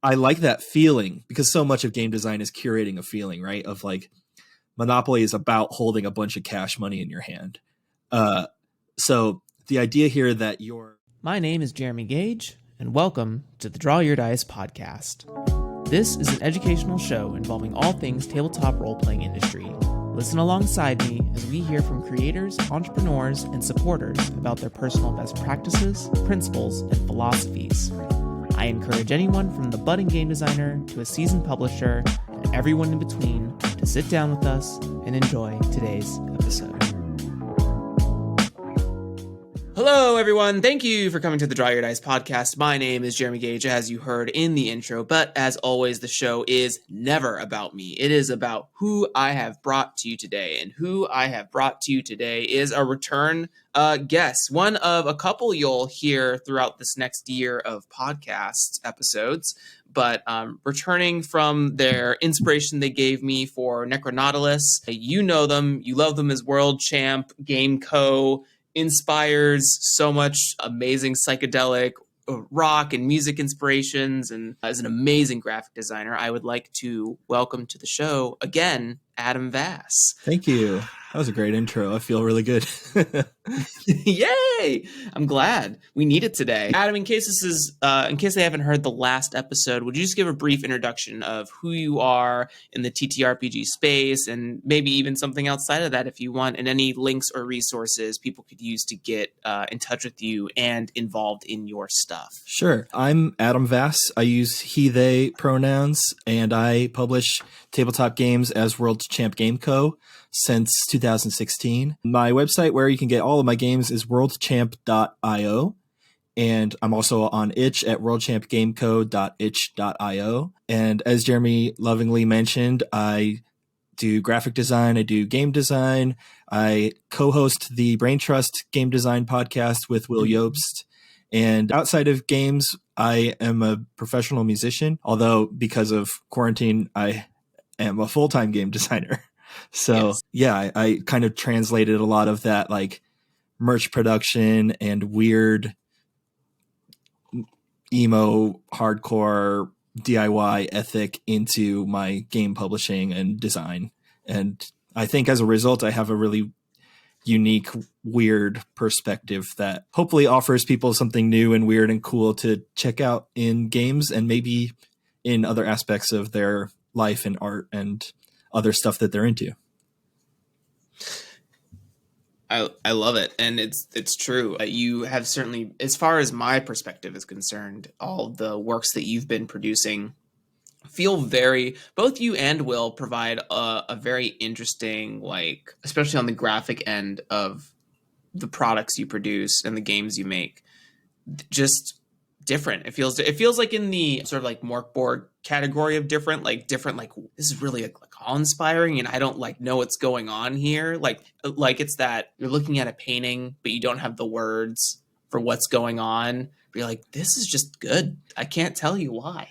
I like that feeling because so much of game design is curating a feeling, right? Of like Monopoly is about holding a bunch of cash money in your hand. So the idea here that My name is Jeremy Gage, and welcome to the Draw Your Dice podcast. This is an educational show involving all things tabletop role-playing industry. Listen alongside me as we hear from creators, entrepreneurs, and supporters about their personal best practices, principles, and philosophies. I encourage anyone from the budding game designer to a seasoned publisher and everyone in between to sit down with us and enjoy today's episode. Hello, everyone. Thank you for coming to the Draw Your Dice podcast. My name is Jeremy Gage, as you heard in the intro, but as always, the show is never about me. It is about who I have brought to you today, and who I have brought to you today is a return guest, one of a couple you'll hear throughout this next year of podcast episodes, but returning from their inspiration they gave me for Necronautilus. You know them, you love them as World Champ, Game Co., inspires so much amazing psychedelic rock and music inspirations, and as an amazing graphic designer, I would like to welcome to the show again, Adam Vass. Thank you. That was a great intro. I feel really good. Yay! I'm glad we need it today. Adam, in case they haven't heard the last episode, would you just give a brief introduction of who you are in the TTRPG space, and maybe even something outside of that if you want, and any links or resources people could use to get in touch with you and involved in your stuff? Sure. I'm Adam Vass. I use he, they pronouns, and I publish tabletop games as World Champ Game Co. since 2016. My website where you can get all of my games is worldchamp.io. And I'm also on itch at worldchampgameco.itch.io. And as Jeremy lovingly mentioned, I do graphic design, I do game design. I co-host the Brain Trust game design podcast with Will Yobst. And outside of games, I am a professional musician, although because of quarantine, I am a full-time game designer. So yes. Yeah, I kind of translated a lot of that like merch production and weird emo hardcore DIY ethic into my game publishing and design. And I think as a result, I have a really unique, weird perspective that hopefully offers people something new and weird and cool to check out in games and maybe in other aspects of their life and art and other stuff that they're into. I love it. And it's true. You have certainly, as far as my perspective is concerned, all the works that you've been producing feel both you and Will provide a very interesting, like, especially on the graphic end of the products you produce and the games you make, just different. It feels like in the sort of like Morkborg category of different, like this is really like awe-inspiring and I don't like know what's going on here. Like it's that you're looking at a painting, but you don't have the words for what's going on. But you're like, this is just good. I can't tell you why,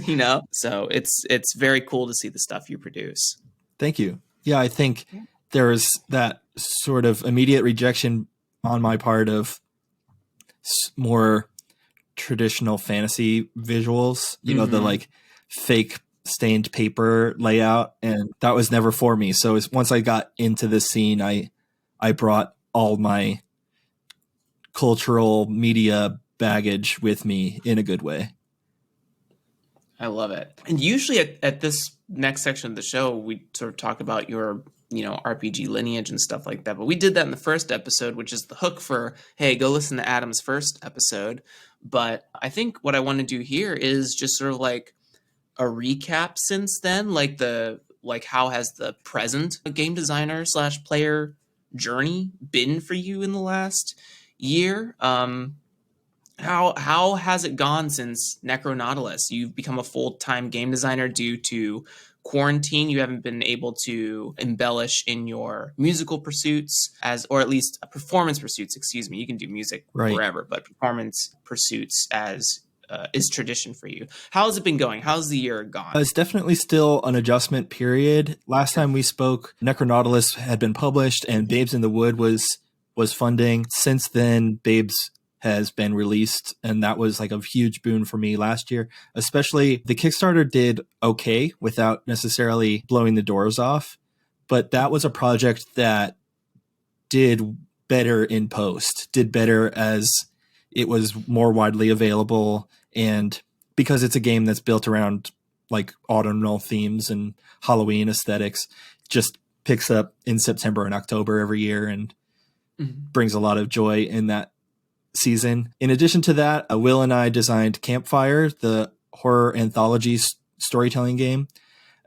you know? So it's very cool to see the stuff you produce. Thank you. Yeah. I think there is that sort of immediate rejection on my part of more traditional fantasy visuals, you know, the like fake stained paper layout, and that was never for me. So once I got into this scene, I brought all my cultural media baggage with me in a good way. I love it. And usually at this next section of the show, we sort of talk about your, RPG lineage and stuff like that. But we did that in the first episode, which is the hook for, hey, go listen to Adam's first episode. But I think what I want to do here is just sort of like a recap since then, how has the present game designer / player journey been for you in the last year? How has it gone since Necronautilus? You've become a full-time game designer due to quarantine. You haven't been able to embellish in your musical pursuits or at least performance pursuits, excuse me. You can do music forever, but performance pursuits is tradition for you. How has it been going? How's the year gone? It's definitely still an adjustment period. Last time we spoke, Necronautilus had been published and Babes in the Wood was funding. Since then, Babes has been released, and that was like a huge boon for me last year. Especially the Kickstarter did okay without necessarily blowing the doors off, but that was a project that did better in post, did better as it was more widely available, and because it's a game that's built around like autumnal themes and Halloween aesthetics, just picks up in September and October every year and brings a lot of joy in that season. In addition to that, Will and I designed Campfire, the horror anthology storytelling game.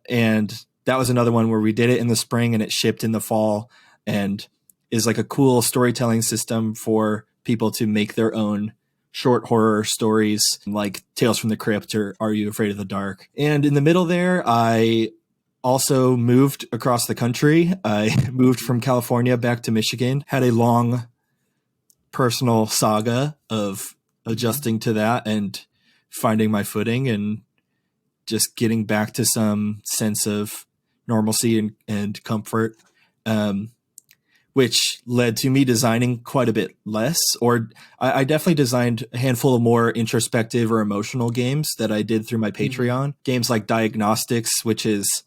And that was another one where we did it in the spring and it shipped in the fall, and is like a cool storytelling system for people to make their own short horror stories like Tales from the Crypt or Are You Afraid of the Dark? And in the middle there, I also moved across the country. I moved from California back to Michigan, had a long personal saga of adjusting to that and finding my footing and just getting back to some sense of normalcy and comfort, which led to me designing quite a bit less. Or I definitely designed a handful of more introspective or emotional games that I did through my Patreon. Games like Diagnostics, which is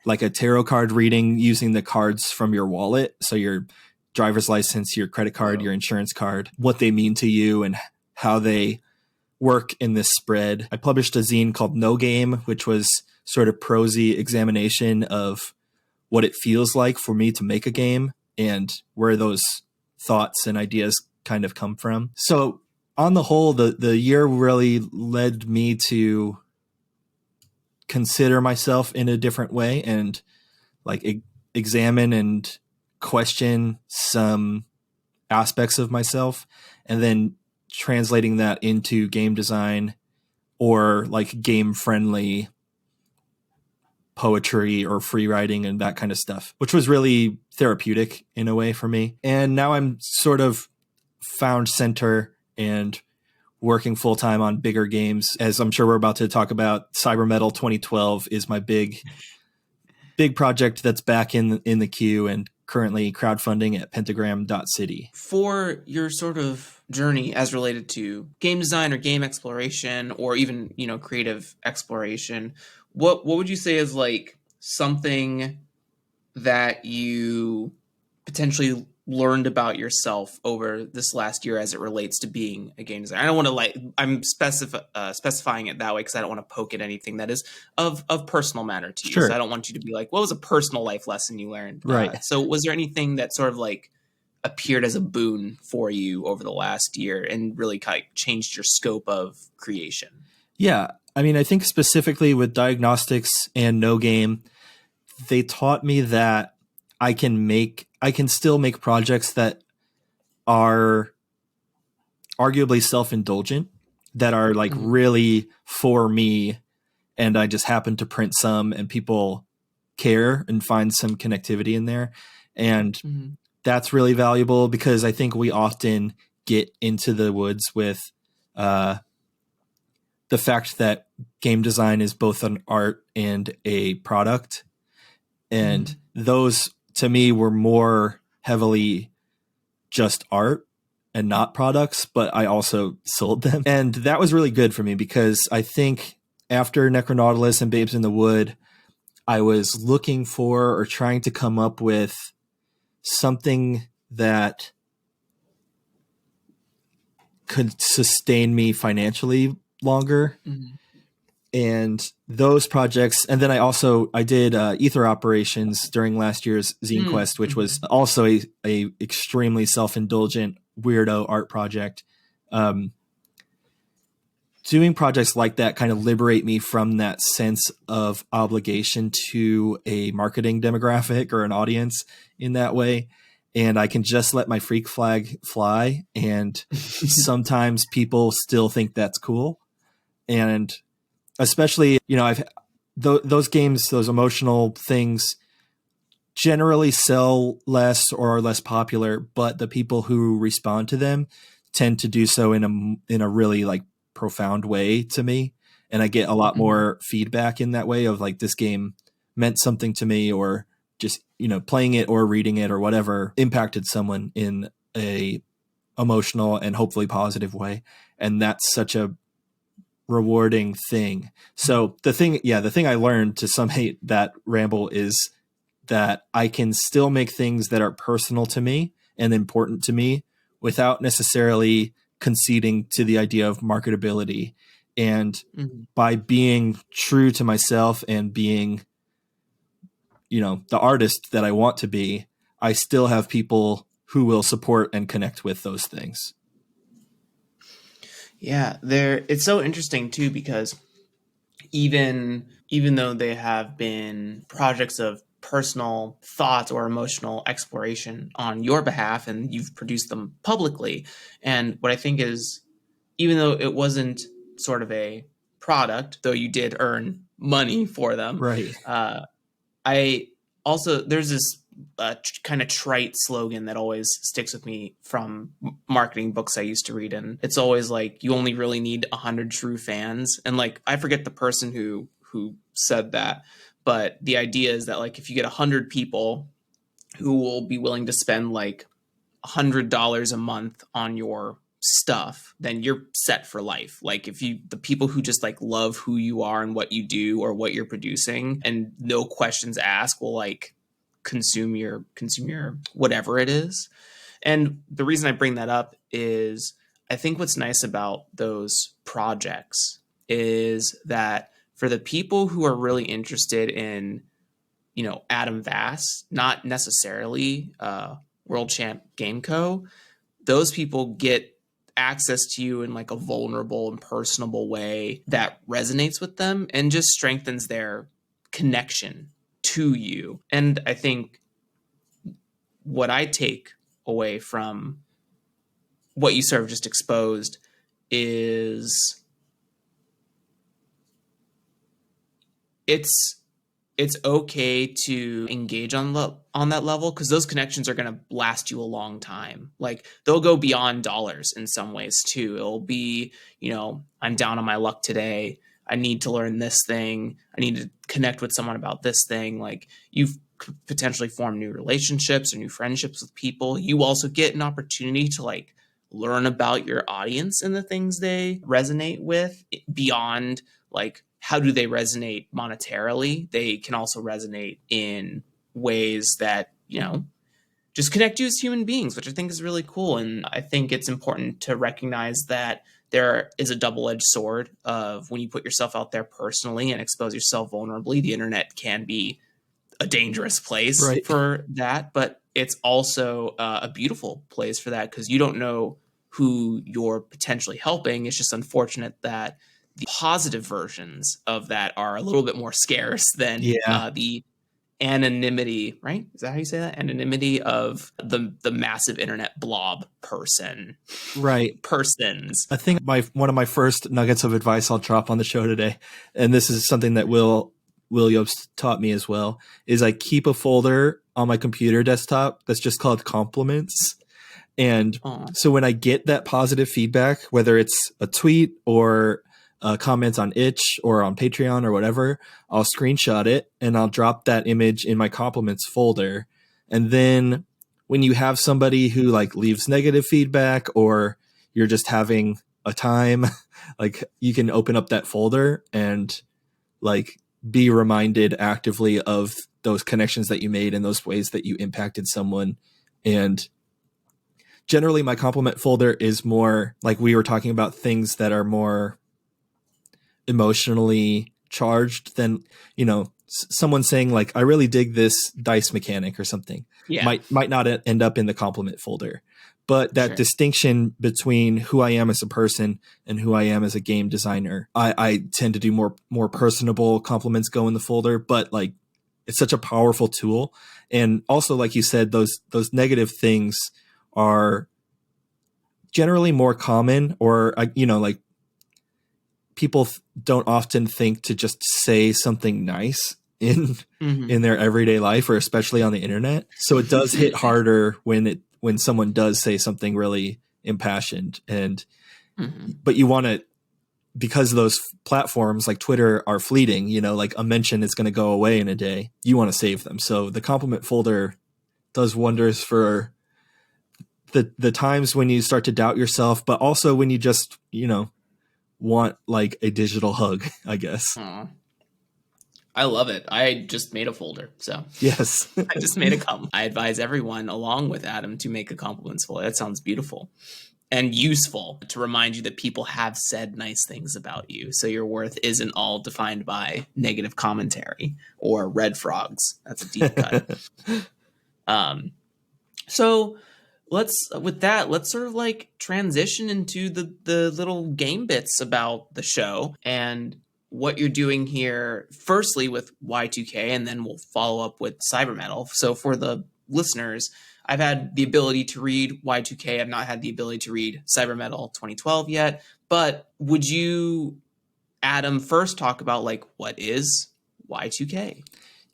like a tarot card reading using the cards from your wallet. So your driver's license, your credit card, your insurance card, what they mean to you and how they work in this spread. I published a zine called No Game, which was sort of prosy examination of what it feels like for me to make a game and where those thoughts and ideas kind of come from. So on the whole, the year really led me to consider myself in a different way and like examine and question some aspects of myself, and then translating that into game design or like game friendly poetry or free writing and that kind of stuff, which was really therapeutic in a way for me. And now I'm sort of found center and working full time on bigger games. As I'm sure we're about to talk about, Cyber Metal 2012 is my big project that's back in the queue and currently crowdfunding at pentagram.city. For your sort of journey as related to game design or game exploration or even, creative exploration, what would you say is like something that you potentially learned about yourself over this last year as it relates to being a game designer? I don't want to I'm specifying it that way because I don't want to poke at anything that is of personal matter to you. Sure. So I don't want you to be like, what was a personal life lesson you learned? Right. So was there anything that sort of like appeared as a boon for you over the last year and really kind of changed your scope of creation? Yeah. I mean, I think specifically with Diagnostics and No Game, they taught me that I can still make projects that are arguably self-indulgent, that are like really for me, and I just happen to print some and people care and find some connectivity in there. And that's really valuable because I think we often get into the woods with the fact that game design is both an art and a product. And those to me were more heavily just art and not products, but I also sold them. And that was really good for me because I think after Necronautilus and Babes in the Wood, I was looking for or trying to come up with something that could sustain me financially longer. And those projects, and then I did Ether Operations during last year's Zine Quest, which was also a extremely self-indulgent weirdo art project. Doing projects like that kind of liberate me from that sense of obligation to a marketing demographic or an audience in that way. And I can just let my freak flag fly. And sometimes people still think that's cool. And especially, those games, those emotional things generally sell less or are less popular, but the people who respond to them tend to do so in a really like profound way to me. And I get a lot more feedback in that way of like, this game meant something to me, or just, playing it or reading it or whatever impacted someone in a emotional and hopefully positive way. And that's such a rewarding thing. So the thing I learned to summate that ramble is that I can still make things that are personal to me and important to me without necessarily conceding to the idea of marketability. And by being true to myself and being, the artist that I want to be, I still have people who will support and connect with those things. Yeah, it's so interesting too, because even though they have been projects of personal thoughts or emotional exploration on your behalf and you've produced them publicly, and what I think is, even though it wasn't sort of a product, though you did earn money for them, Right. I also, there's this kind of trite slogan that always sticks with me from marketing books I used to read, and it's always like, you only really need 100 true fans. And like, I forget the person who said that, but the idea is that like, if you get 100 people who will be willing to spend like $100 a month on your stuff, then you're set for life. Like, if the people who just like love who you are and what you do or what you're producing, and no questions asked, will like consume your whatever it is. And the reason I bring that up is, I think what's nice about those projects is that for the people who are really interested in, Adam Vass, not necessarily World Champ Game Co., those people get access to you in like a vulnerable and personable way that resonates with them and just strengthens their connection to you. And I think what I take away from what you sort of just exposed is it's okay to engage on that level, because those connections are going to last you a long time. Like, they'll go beyond dollars in some ways too. It'll be, I'm down on my luck today. I need to learn this thing. I need to connect with someone about this thing. Like, you've potentially formed new relationships or new friendships with people. You also get an opportunity to like learn about your audience and the things they resonate with beyond like, how do they resonate monetarily? They can also resonate in ways that, just connect you as human beings, which I think is really cool. And I think it's important to recognize that there is a double-edged sword of, when you put yourself out there personally and expose yourself vulnerably, the internet can be a dangerous place for that, but it's also a beautiful place for that, because you don't know who you're potentially helping. It's just unfortunate that the positive versions of that are a little bit more scarce than the anonymity, right? Is that how you say that? Anonymity of the massive internet blob persons. I think one of my first nuggets of advice I'll drop on the show today, and this is something that Will Yobst taught me as well, is I keep a folder on my computer desktop that's just called compliments. And so when I get that positive feedback, whether it's a tweet or comments on Itch or on Patreon or whatever, I'll screenshot it and I'll drop that image in my compliments folder. And then when you have somebody who like leaves negative feedback, or you're just having a time, like, you can open up that folder and like be reminded actively of those connections that you made and those ways that you impacted someone. And generally my compliment folder is more like, we were talking about, things that are more emotionally charged than, someone saying like, I really dig this dice mechanic or something, might not end up in the compliment folder. But that distinction between who I am as a person and who I am as a game designer, I tend to do more personable compliments go in the folder, but like, it's such a powerful tool. And also, like you said, those negative things are generally more common, or, like, people don't often think to just say something nice in their everyday life, or especially on the internet. So it does hit harder when someone does say something really impassioned. And but you want to, because those platforms like Twitter are fleeting, like a mention is going to go away in a day. You want to save them. So the compliment folder does wonders for the times when you start to doubt yourself, but also when you just, want like a digital hug, I guess. Aw. I love it. I just made a folder, so Yes. I just made a compliment. I advise everyone, along with Adam, to make a compliments folder. That sounds beautiful and useful to remind you that people have said nice things about you. So your worth isn't all defined by negative commentary or red frogs. That's a deep cut. So let's sort of like transition into the little game bits about the show and what you're doing here, firstly with Y2K, and then we'll follow up with cyber metal. So for the listeners, I've had the ability to read Y2K. I've not had the ability to read cyber metal 2012 yet, but would you, Adam, first talk about like what is Y2K?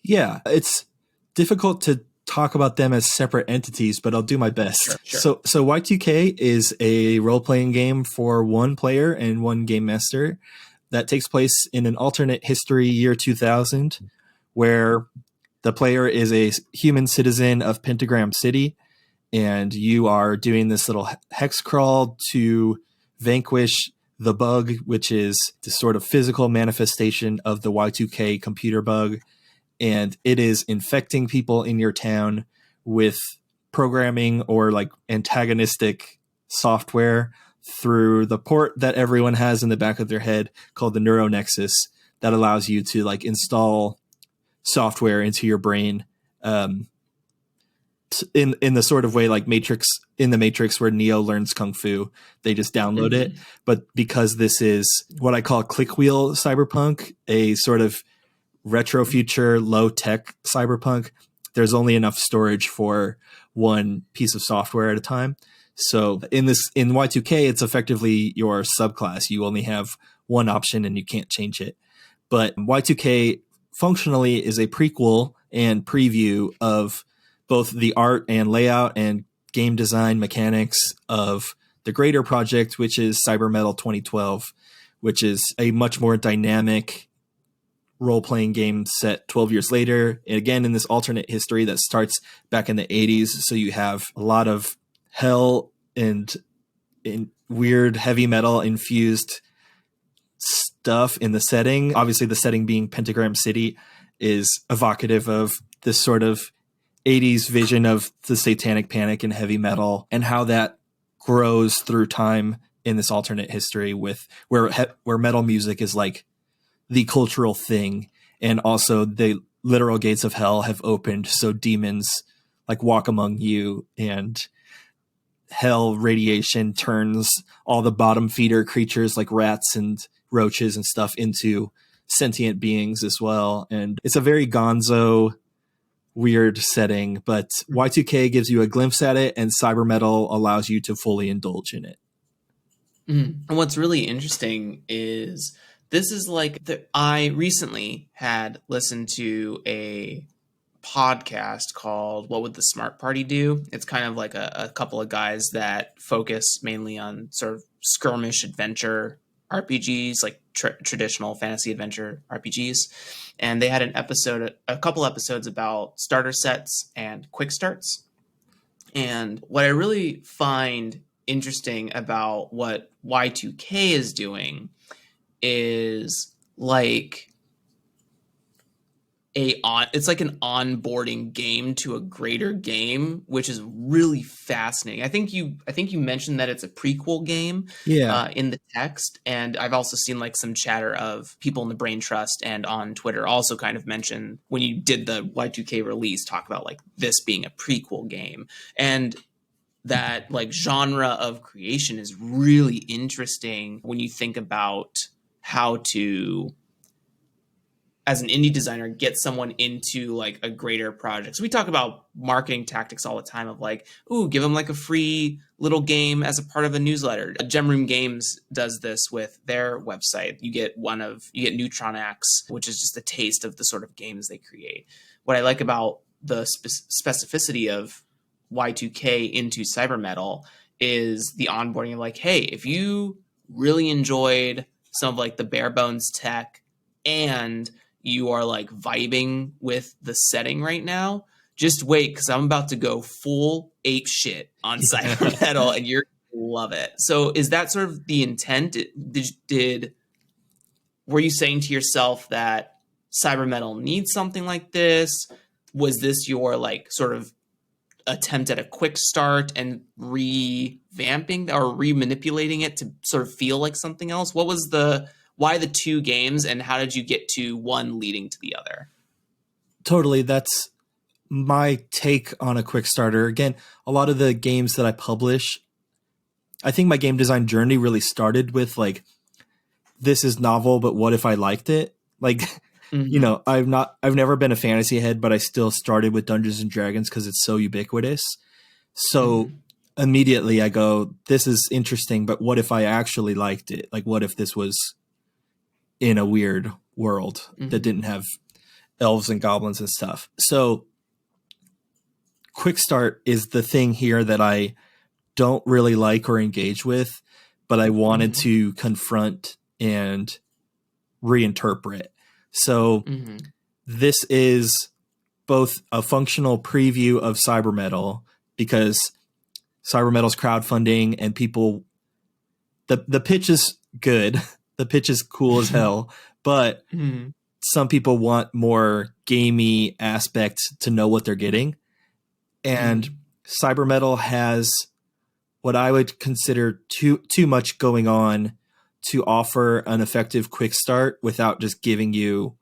Yeah, it's difficult to talk about them as separate entities, but I'll do my best. Sure. So Y2K is a role-playing game for one player and one game master that takes place in an alternate history year 2000, where the player is a human citizen of Pentagram City, and you are doing this little hex crawl to vanquish the bug, which is the sort of physical manifestation of the Y2K computer bug. And it is infecting people in your town with programming or like antagonistic software through the port that everyone has in the back of their head called the neuronexus that allows you to like install software into your brain, in the sort of way like in the Matrix where Neo learns Kung Fu. They just download it. But because this is what I call click wheel cyberpunk, a sort of retro future low tech cyberpunk, there's only enough storage for one piece of software at a time. So in Y2K, it's effectively your subclass. You only have one option and you can't change it. But Y2K functionally is a prequel and preview of both the art and layout and game design mechanics of the greater project, which is Cyber Metal 2012, which is a much more dynamic role-playing game set 12 years later, and again in this alternate history that starts back in the 80s. So you have a lot of hell and weird heavy metal infused stuff in the setting. Obviously the setting being Pentagram City is evocative of this sort of 80s vision of the satanic panic and heavy metal, and how that grows through time in this alternate history with where metal music is like the cultural thing. And also the literal gates of hell have opened, so demons like walk among you, and hell radiation turns all the bottom feeder creatures like rats and roaches and stuff into sentient beings as well. And it's a very gonzo weird setting, but Y2K gives you a glimpse at it, and cyber metal allows you to fully indulge in it. And what's really interesting is this is like I recently had listened to a podcast called What Would the Smart Party Do? It's kind of like a couple of guys that focus mainly on sort of skirmish adventure RPGs, like traditional fantasy adventure RPGs. And they had a couple episodes about starter sets and quick starts. And what I really find interesting about what Y2K is doing is like it's like an onboarding game to a greater game, which is really fascinating. I think you mentioned that it's a prequel game, in the text, and I've also seen like some chatter of people in the Brain Trust and on Twitter also kind of mention when you did the Y2K release, talk about like this being a prequel game, and that like genre of creation is really interesting when you think about how to, as an indie designer, get someone into like a greater project. So we talk about marketing tactics all the time of like, ooh, give them like a free little game as a part of a newsletter. Gemroom Games does this with their website. You get Neutron X, which is just a taste of the sort of games they create. What I like about the specificity of Y2K into cyber metal is the onboarding, like, hey, if you really enjoyed some of like the bare bones tech and you are like vibing with the setting right now, just wait, because I'm about to go full ape shit on cyber metal, and you're gonna love it. So is that sort of the intent? Were you saying to yourself that cyber metal needs something like this? Was this your like sort of attempt at a quick start and revamping or remanipulating it to sort of feel like something else? What was why the two games, and how did you get to one leading to the other? Totally. That's my take on a quick starter. Again, a lot of the games that I publish, I think my game design journey really started with like, this is novel, but what if I liked it? Like, Mm-hmm. I've never been a fantasy head, but I still started with Dungeons and Dragons because it's so ubiquitous. So Mm-hmm. immediately I go, this is interesting, but what if I actually liked it? Like, what if this was in a weird world that Mm-hmm. didn't have elves and goblins and stuff? So quick start is the thing here that I don't really like or engage with, but I wanted Mm-hmm. to confront and reinterpret. So Mm-hmm. this is both a functional preview of cyber metal, because cyber metal's crowdfunding and people, the pitch is good. The pitch is cool as hell, but Mm-hmm. some people want more gamey aspects to know what they're getting. And Mm-hmm. cyber metal has what I would consider too much going on to offer an effective quick start without just giving you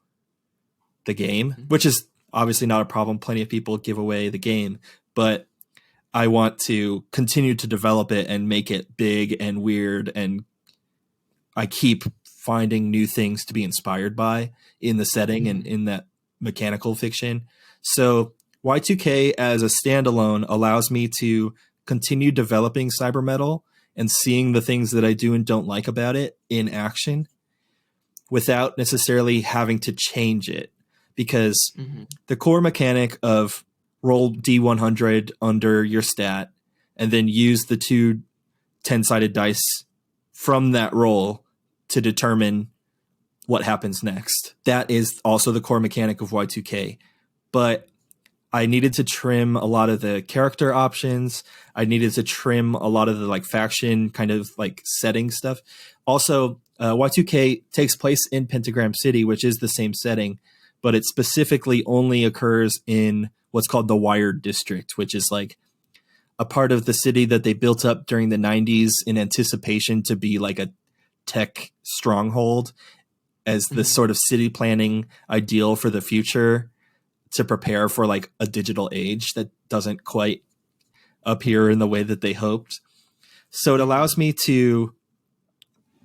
the game, which is obviously not a problem. Plenty of people give away the game, but I want to continue to develop it and make it big and weird. And I keep finding new things to be inspired by in the setting and Mm-hmm. in that mechanical fiction. So Y2K as a standalone allows me to continue developing cyber metal and seeing the things that I do and don't like about it in action without necessarily having to change it, because Mm-hmm. the core mechanic of roll D100 under your stat and then use the two 10-sided dice from that roll to determine what happens next. That is also the core mechanic of Y2K. But I needed to trim a lot of the character options. I needed to trim a lot of the like faction kind of like setting stuff. Also, Y2K takes place in Pentagram City, which is the same setting, but it specifically only occurs in what's called the Wired District, which is like a part of the city that they built up during the 90s in anticipation to be like a tech stronghold as this Mm-hmm. sort of city planning ideal for the future to prepare for like a digital age that doesn't quite appear in the way that they hoped. So it Mm-hmm. allows me to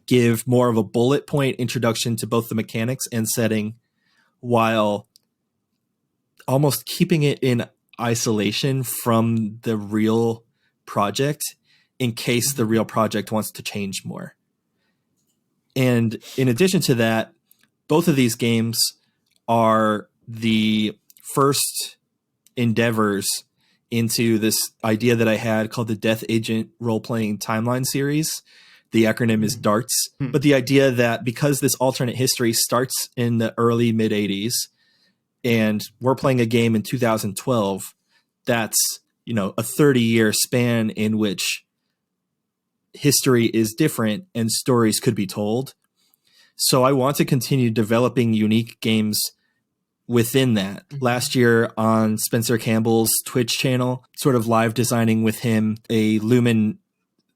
give more of a bullet point introduction to both the mechanics and setting while almost keeping it in isolation from the real project in case the Mm-hmm. real project wants to change more. And in addition to that, both of these games are the first endeavors into this idea that I had called the Death Agent role playing timeline series. The acronym is Mm-hmm. DARTS. But the idea that because this alternate history starts in the early mid 80s and we're playing a game in 2012, that's, a 30-year span in which history is different and stories could be told. So I want to continue developing unique games within that. Mm-hmm. Last year on Spencer Campbell's Twitch channel, sort of live designing with him a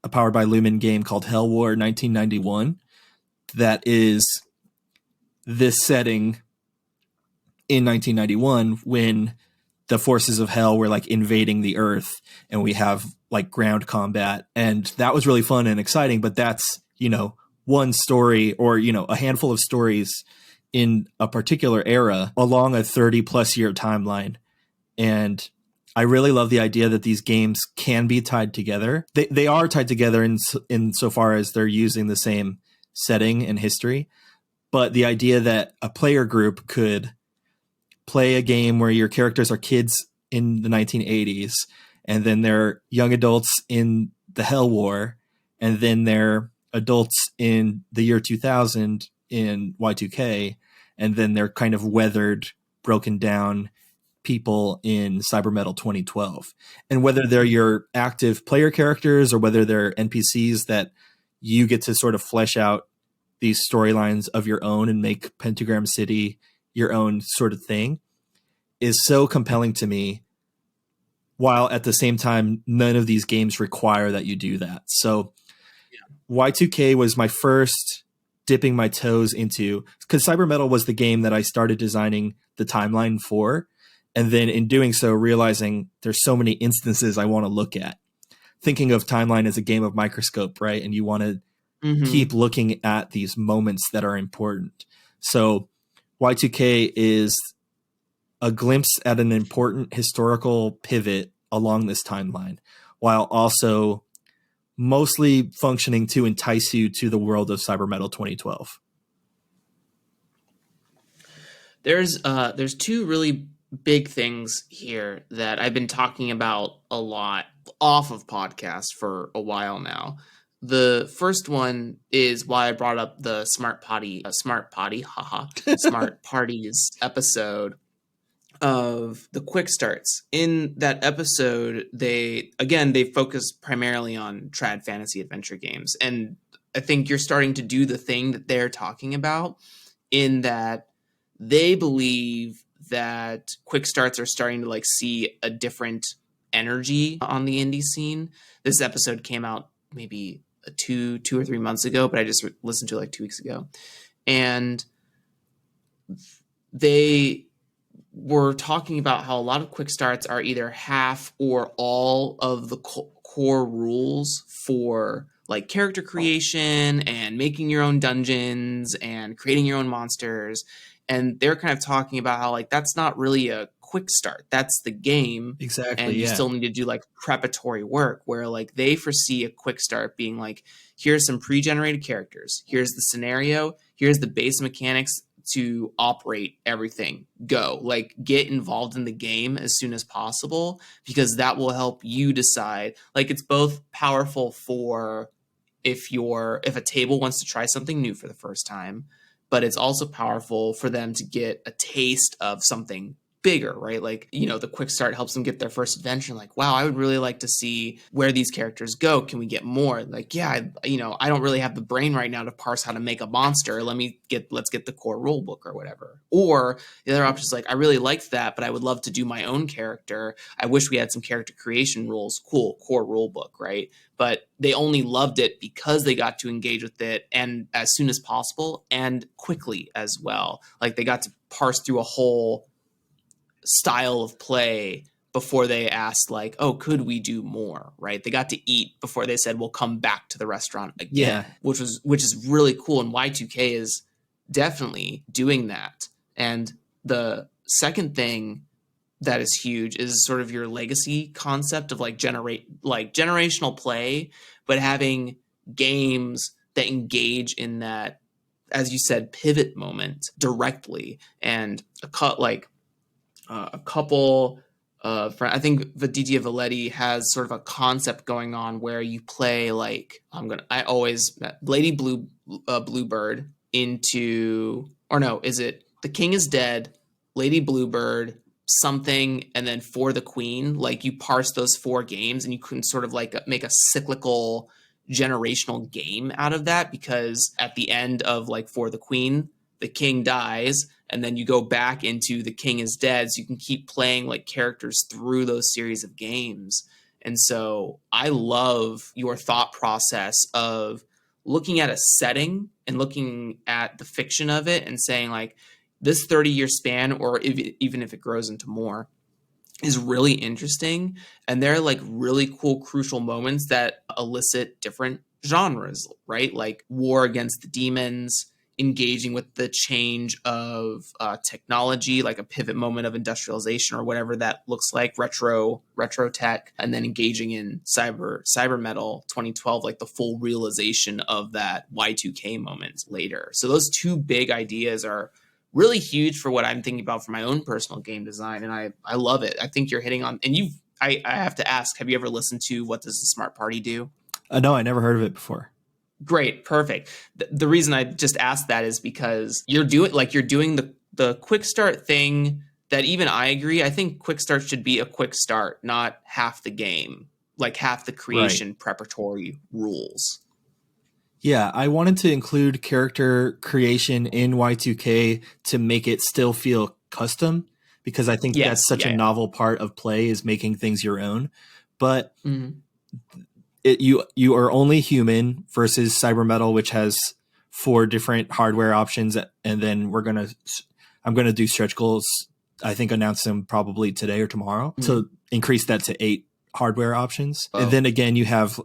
powered by Lumen game called Hell War 1991 that is this setting in 1991 when the forces of hell were like invading the earth and we have like ground combat, and that was really fun and exciting, but that's one story or a handful of stories in a particular era along a 30 plus year timeline. And I really love the idea that these games can be tied together. They are tied together in so far as they're using the same setting and history, but the idea that a player group could play a game where your characters are kids in the 1980s and then they're young adults in the Hell War and then they're adults in the year 2000 in Y2K and then they're kind of weathered, broken down people in Cyber Metal 2012. And whether they're your active player characters or whether they're NPCs that you get to sort of flesh out these storylines of your own and make Pentagram City your own sort of thing, is so compelling to me, while at the same time, none of these games require that you do that. So Y2K was my first dipping my toes into, because Cyber Metal was the game that I started designing the timeline for. And then in doing so, realizing there's so many instances I want to look at. Thinking of timeline as a game of microscope, right? And you want to keep looking at these moments that are important. So Y2K is a glimpse at an important historical pivot along this timeline, while also mostly functioning to entice you to the world of Cyber Metal 2012. There's two really big things here that I've been talking about a lot off of podcasts for a while now. The first one is why I brought up the smart parties episode of the quick starts. In that episode, they focus primarily on trad fantasy adventure games. And I think you're starting to do the thing that they're talking about, in that they believe that quick starts are starting to like see a different energy on the indie scene. This episode came out maybe two or 3 months ago, but I just listened to it like 2 weeks ago. And they were talking about how a lot of quick starts are either half or all of the core rules for like character creation and making your own dungeons and creating your own monsters. And they're kind of talking about how like that's not really a quick start. That's the game. Exactly. And you still need to do like preparatory work, where like they foresee a quick start being like, here's some pre-generated characters. Here's the scenario. Here's the base mechanics to operate everything. Go, like, get involved in the game as soon as possible, because that will help you decide. Like, it's both powerful for if a table wants to try something new for the first time, but it's also powerful for them to get a taste of something bigger, right? Like, you know, the quick start helps them get their first adventure. Like, wow, I would really like to see where these characters go. Can we get more? Like, yeah, I don't really have the brain right now to parse how to make a monster. Let's get the core rule book or whatever. Or the other option is like, I really liked that, but I would love to do my own character. I wish we had some character creation rules. Cool, core rule book, right? But they only loved it because they got to engage with it, and as soon as possible and quickly as well. Like, they got to parse through a whole style of play before they asked like, oh, could we do more, right? They got to eat before they said we'll come back to the restaurant again. which is really cool. And Y2K is definitely doing that. And the second thing that is huge is sort of your legacy concept of like generational play, but having games that engage in that, as you said, pivot moment directly. And a couple I think Vidya Valetti has sort of a concept going on where you play like Lady Bluebird into, or no, is it The King is Dead, Lady Bluebird, something, and then For the Queen. Like, you parse those 4 games and you can sort of like make a cyclical generational game out of that, because at the end of like For the Queen, the king dies, and then you go back into The King is Dead, so you can keep playing like characters through those series of games. And so I love your thought process of looking at a setting and looking at the fiction of it and saying like, this 30-year span, or even if it grows into more, is really interesting. And there are like really cool, crucial moments that elicit different genres, right? Like war against the demons, engaging with the change of technology, like a pivot moment of industrialization or whatever that looks like, retro tech, and then engaging in cyber metal 2012, like the full realization of that Y2K moment later. So those two big ideas are really huge for what I'm thinking about for my own personal game design. And I love it. I think you're hitting on, and I have to ask, have you ever listened to What Does the Smart Party Do? No, I never heard of it before. Great. Perfect. The reason I just asked that is because you're doing the quick start thing that even I agree. I think quick start should be a quick start, not half the game, like half the Right. creation preparatory rules. Yeah, I wanted to include character creation in Y2K to make it still feel custom, because I think Yes. that's such a Yeah. novel part of play, is making things your own. But Mhm. you are only human versus Cyber Metal, which has 4 different hardware options, and then I'm gonna do stretch goals. I think announce them probably today or tomorrow Mhm. to increase that to 8 hardware options. And Oh. then again, you have,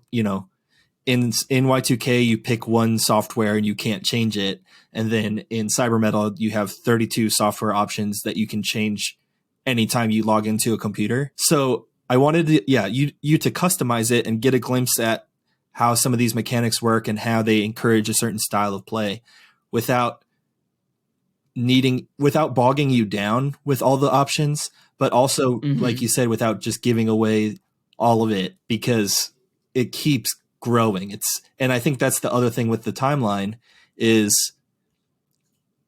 in Y2K you pick one software and you can't change it, and then in Cyber Metal you have 32 software options that you can change anytime you log into a computer. So I wanted you to customize it and get a glimpse at how some of these mechanics work and how they encourage a certain style of play without bogging you down with all the options, but also, like you Mhm. said, without just giving away all of it, because it keeps growing. And I think that's the other thing with the timeline is,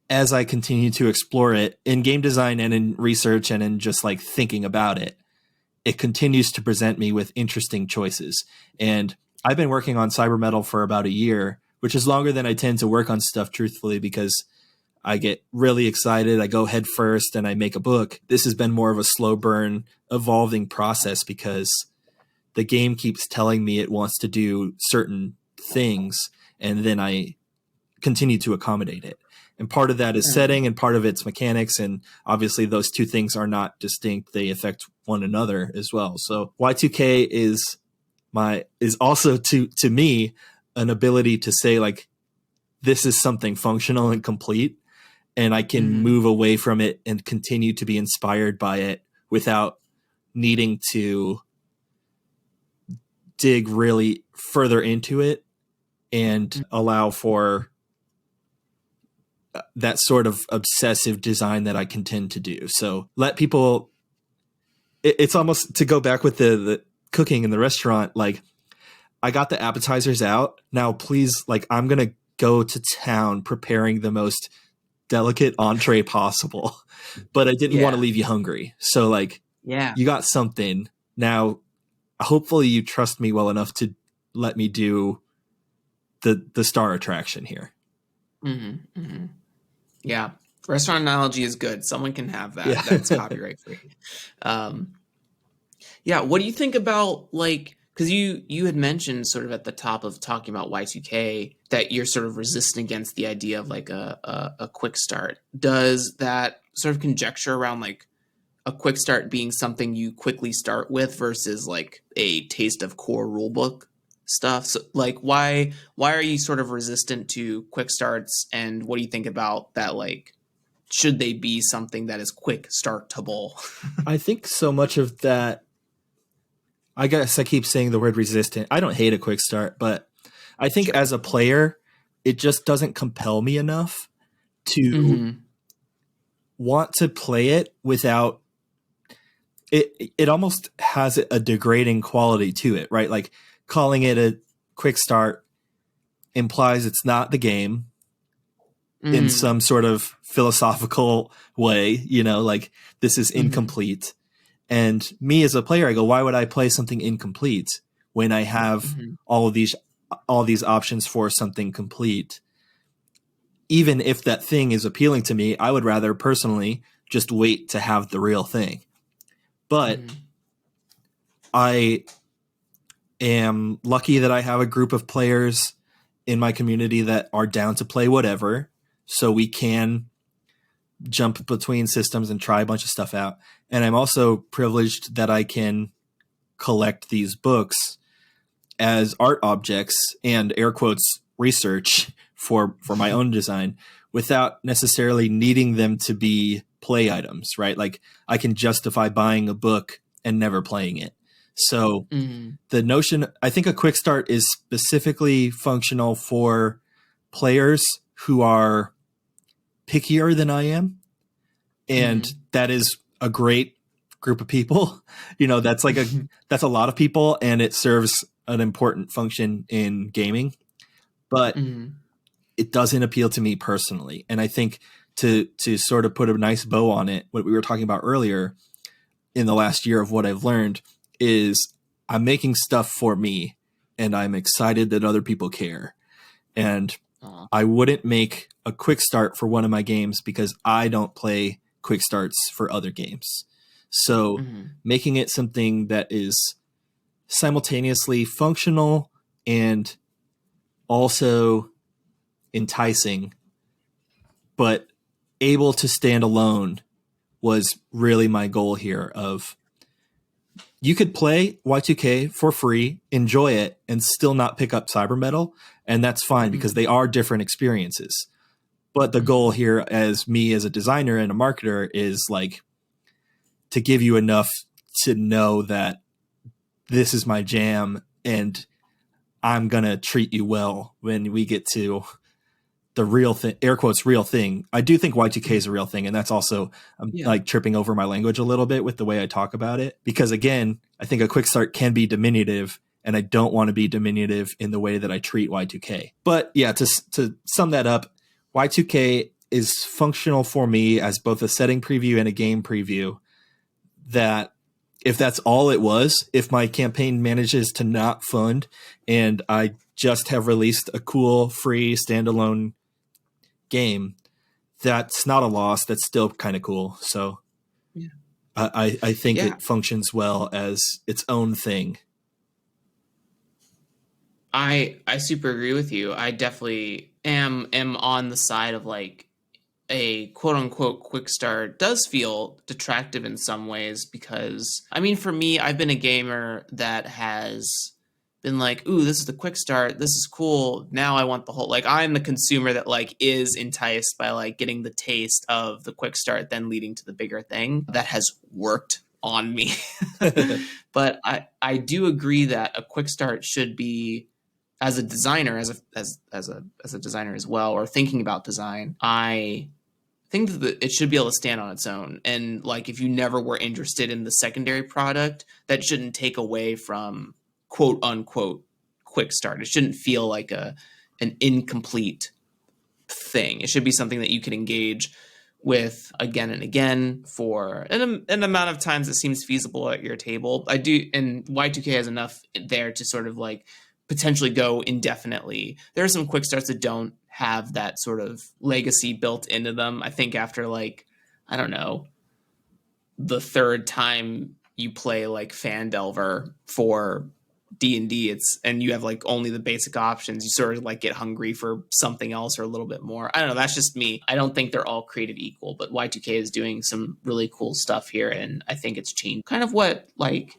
as I continue to explore it in game design and in research and in just like thinking about it, it continues to present me with interesting choices. And I've been working on Cyber Metal for about a year, which is longer than I tend to work on stuff, truthfully, because I get really excited. I go head first and I make a book. This has been more of a slow burn, evolving process, because the game keeps telling me it wants to do certain things, and then I continue to accommodate it. And part of that is Mhm. setting and part of it's mechanics. And obviously those two things are not distinct. They affect one another as well. So Y2K is also to me an ability to say, like, this is something functional and complete, and I can Mhm. move away from it and continue to be inspired by it without needing to dig really further into it and allow for that sort of obsessive design that I can tend to do. So let people, it's almost to go back with the cooking in the restaurant. Like, I got the appetizers out. Now, please, like, I'm going to go to town preparing the most delicate entree possible, but I didn't want to Yeah. leave you hungry. So, like, Yeah. you got something. Now, hopefully you trust me well enough to let me do the star attraction here. Mhm. Mhm. Yeah. Restaurant analogy is good. Someone can have Yeah. that. That's copyright free. Um, yeah. What do you think about, like, because you had mentioned sort of at the top of talking about Y2K that you're sort of resistant against the idea of like a quick start. Does that sort of conjecture around like a quick start being something you quickly start with versus like a taste of core rulebook stuff? So like why are you sort of resistant to quick starts, and what do you think about that, like should they be something that is quick startable? I think so much of that, I guess I keep saying the word resistant. I don't hate a quick start, but I think Sure. as a player, it just doesn't compel me enough to Mhm. want to play it without it. It almost has a degrading quality to it, right? Like, calling it a quick start implies it's not the game in Mhm. some sort of philosophical way, like, this is Mhm. incomplete. And me as a player, I go, why would I play something incomplete when I have Mhm. all of these options for something complete? Even if that thing is appealing to me, I would rather personally just wait to have the real thing. But Mhm. I am lucky that I have a group of players in my community that are down to play whatever. So we can jump between systems and try a bunch of stuff out. And I'm also privileged that I can collect these books as art objects and, air quotes, research for my own design without necessarily needing them to be play items, right? Like, I can justify buying a book and never playing it. So Mhm. the notion, I think a quick start is specifically functional for players who are pickier than I am, and Mhm. that is a great group of people. That's like that's a lot of people, and it serves an important function in gaming, but Mhm. it doesn't appeal to me personally. And I think to sort of put a nice bow on it, what we were talking about earlier in the last year of what I've learned is I'm making stuff for me and I'm excited that other people care. And I wouldn't make a quick start for one of my games because I don't play quick starts for other games. So making it something that is simultaneously functional and also enticing, but able to stand alone was really my goal here. Of you could play Y2K for free, enjoy it, and still not pick up Cyber Metal, and that's fine because they are different experiences. But the goal here as me as a designer and a marketer is like to give you enough to know that this is my jam and I'm going to treat you well when we get to the real thing, air quotes, real thing. I do think Y2K is a real thing. And that's also like tripping over my language a little bit with the way I talk about it. Because again, I think a quick start can be diminutive and I don't want to be diminutive in the way that I treat Y2K. But yeah, to sum that up, Y2K is functional for me as both a setting preview and a game preview. That if that's all it was, if my campaign manages to not fund and I just have released a cool free standalone game, that's not a loss. That's still kind of cool. So I think it functions well as its own thing. I super agree with you. I definitely am on the side of like a quote unquote quick start does feel detractive in some ways because I mean, for me, I've been a gamer that has been like, ooh, this is the quick start. This is cool. Now I want the whole, like, I'm the consumer that like is enticed by like getting the taste of the quick start, then leading to the bigger thing. That has worked on me. But I do agree that a quick start should be, as a designer, as a designer as well, or thinking about design, I think that it should be able to stand on its own. And like, if you never were interested in the secondary product, that shouldn't take away from quote unquote quick start. It shouldn't feel like an incomplete thing. It should be something that you can engage with again and again for an amount of times that seems feasible at your table. I do, and Y2K has enough there to sort of like potentially go indefinitely. There are some quick starts that don't have that sort of legacy built into them. I think after like, I don't know, the third time you play like Fandelver for D&D, and you have like only the basic options, you sort of like get hungry for something else or a little bit more. I don't know, that's just me. I don't think they're all created equal, but Y2K is doing some really cool stuff here, and I think it's changed kind of what, like,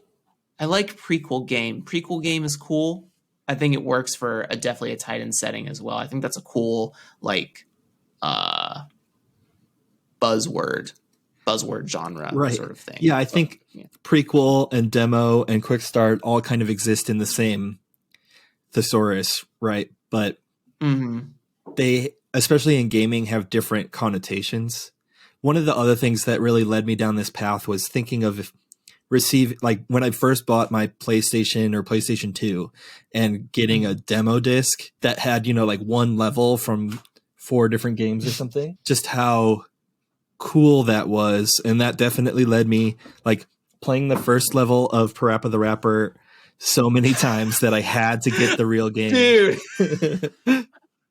I like prequel game. Prequel game is cool. I think it works for definitely a tight-end setting as well. I think that's a cool like buzzword genre sort of thing. Yeah, I think prequel and demo and quick start all kind of exist in the same thesaurus, right? But they, especially in gaming, have different connotations. One of the other things that really led me down this path was thinking of like when I first bought my PlayStation or PlayStation 2 and getting a demo disc that had, like one level from 4 different games or something, just how cool that was. And that definitely led me like playing the first level of Parappa the Rapper so many times that I had to get the real game. Dude,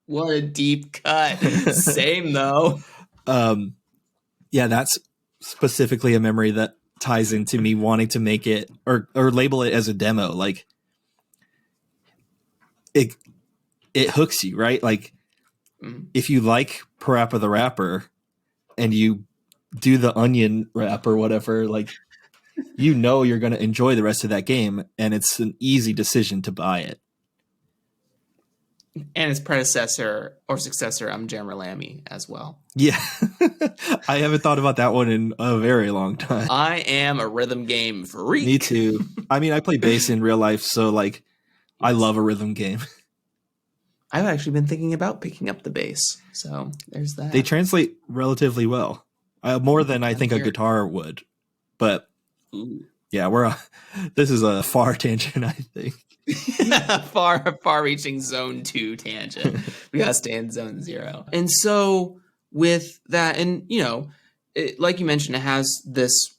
what a deep cut. Same though. Yeah, that's specifically a memory that ties into me wanting to make it or label it as a demo. Like it hooks you, right? Like if you like Parappa the Rapper and you do the onion rap or whatever, like, you're going to enjoy the rest of that game. And it's an easy decision to buy it. And its predecessor or successor, Jammer Lammy as well. Yeah. I haven't thought about that one in a very long time. I am a rhythm game freak. Me too. I mean, I play bass in real life, so like, I love a rhythm game. I've actually been thinking about picking up the bass, so there's that. They translate relatively well, more than I think a guitar would. But yeah, this is a far tangent, I think. far reaching zone 2 tangent. We gotta stay in zone 0. And so with that. And, like you mentioned, it has this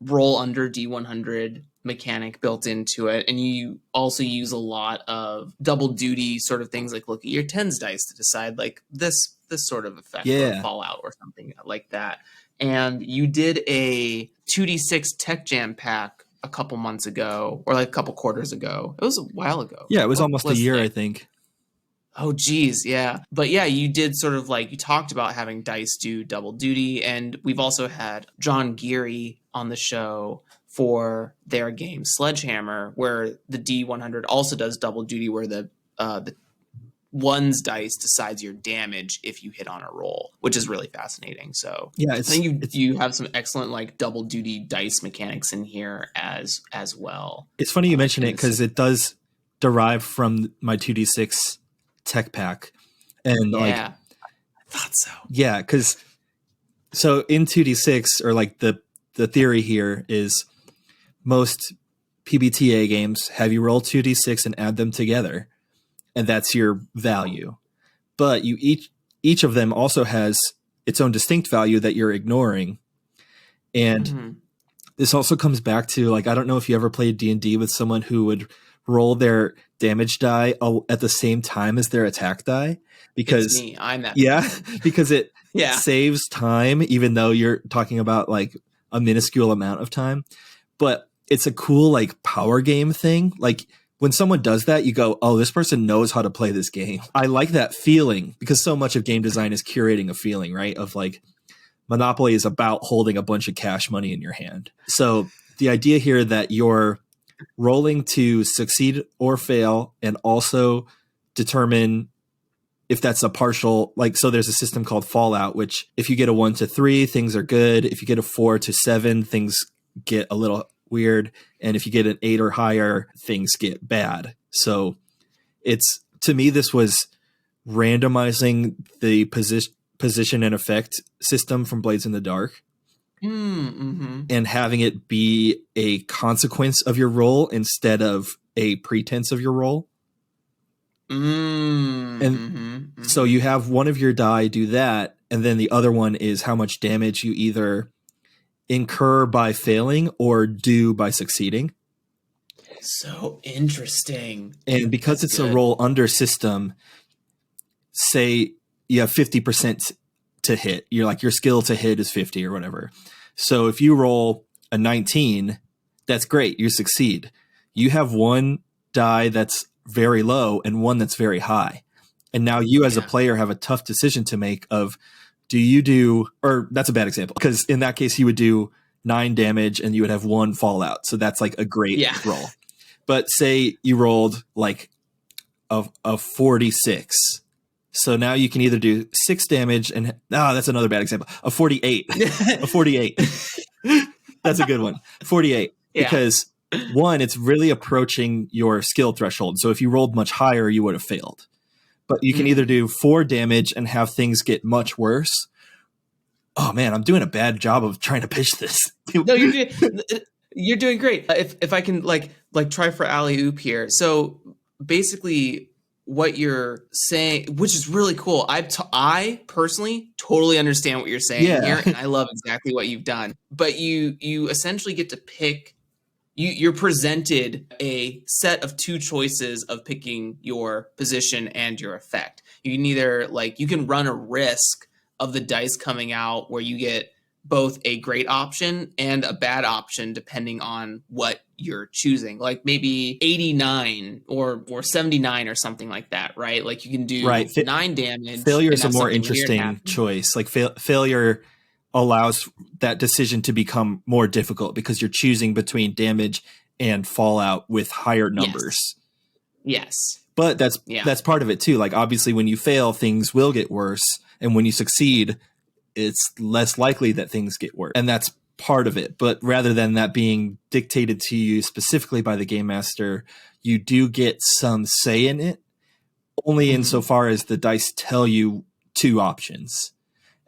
roll under D100 mechanic built into it. And you also use a lot of double duty sort of things, like look at your tens dice to decide like this sort of effect or Yeah. fallout or something like that. And you did a 2d6 tech jam pack a couple months ago, or like a couple quarters ago. It was a while ago. Yeah, it was What almost a year, I think. Oh, geez, yeah. But yeah, you did sort of like, you talked about having dice do double duty, and we've also had John Geary on the show for their game Sledgehammer, where the D100 also does double duty, where the one's dice decides your damage if you hit on a roll, which is really fascinating. So Yeah, I think you have some excellent like double duty dice mechanics in here as well. It's funny you mention it because it does derive from my 2d6 tech pack. And like, I thought so. Yeah, because so in 2d6, or like the theory here is most PBTA games have you roll 2d6 and add them together, and that's your value. But you each of them also has its own distinct value that you're ignoring. And this also comes back to, like, I don't know if you ever played D&D with someone who would roll their damage die at the same time as their attack die, because it's me. I'm that. Yeah, because it Yeah. saves time, even though you're talking about like a minuscule amount of time. But it's a cool like power game thing. Like when someone does that, you go, oh, this person knows how to play this game. I like that feeling, because so much of game design is curating a feeling, right? Of like, Monopoly is about holding a bunch of cash money in your hand. So the idea here that you're rolling to succeed or fail, and also determine if that's a partial, like, so there's a system called Fallout, which if you get a 1 to 3, things are good. If you get a 4 to 7, things get a little weird. And if you get an 8 or higher, things get bad. So it's, to me, this was randomizing the position and effect system from Blades in the Dark, and having it be a consequence of your roll instead of a pretense of your roll. So you have one of your die do that, and then the other one is how much damage you either incur by failing or do by succeeding. So interesting. And because it's a roll under system, say you have 50% to hit. You're like, your skill to hit is 50 or whatever. So if you roll a 19, that's great. You succeed. You have one die that's very low and one that's very high. And now you as a player have a tough decision to make of, do you do, or that's a bad example, because in that case you would do 9 damage and you would have 1 fallout. So that's like a great roll. But say you rolled like a 46. So now you can either do 6 damage and that's another bad example. A 48. A 48. That's a good one. 48. Yeah. Because one, it's really approaching your skill threshold. So if you rolled much higher, you would have failed. But you can either do 4 damage and have things get much worse. Oh man, I'm doing a bad job of trying to pitch this. No, you're doing great. If I can like try for alley oop here. So basically, what you're saying, which is really cool. I personally totally understand what you're saying here, and I love exactly what you've done. But you essentially get to pick. You're presented a set of 2 choices of picking your position and your effect. You can either you can run a risk of the dice coming out where you get both a great option and a bad option depending on what you're choosing, like maybe 89 or 79 or something like that, right? Like you can do 9 damage. Failure is a more interesting choice. Like failure allows that decision to become more difficult because you're choosing between damage and fallout with higher numbers. Yes. But that's part of it too. Like obviously when you fail, things will get worse. And when you succeed, it's less likely that things get worse. And that's part of it. But rather than that being dictated to you specifically by the game master, you do get some say in it, only insofar as the dice tell you 2 options.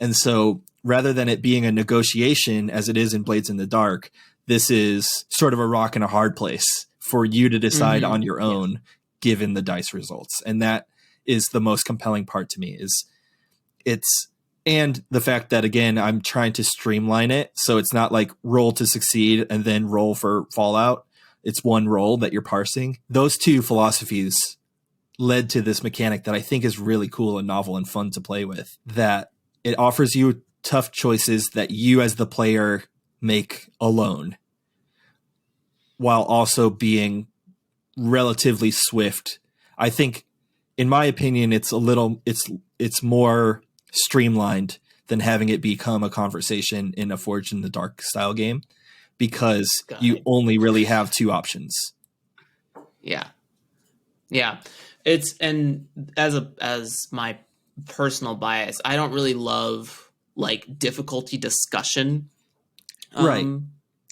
And so rather than it being a negotiation as it is in Blades in the Dark, this is sort of a rock and a hard place for you to decide on your own, given the dice results. And that is the most compelling part to me, is it's And the fact that, again, I'm trying to streamline it. So it's not like roll to succeed and then roll for fallout. It's one roll that you're parsing. Those two philosophies led to this mechanic that I think is really cool and novel and fun to play with, that it offers you tough choices that you as the player make alone, while also being relatively swift. I think, in my opinion, it's more streamlined than having it become a conversation in a Forged in the Dark style game, because you only really have two options. Yeah. It's, and as my personal bias, I don't really love like difficulty discussion. Right.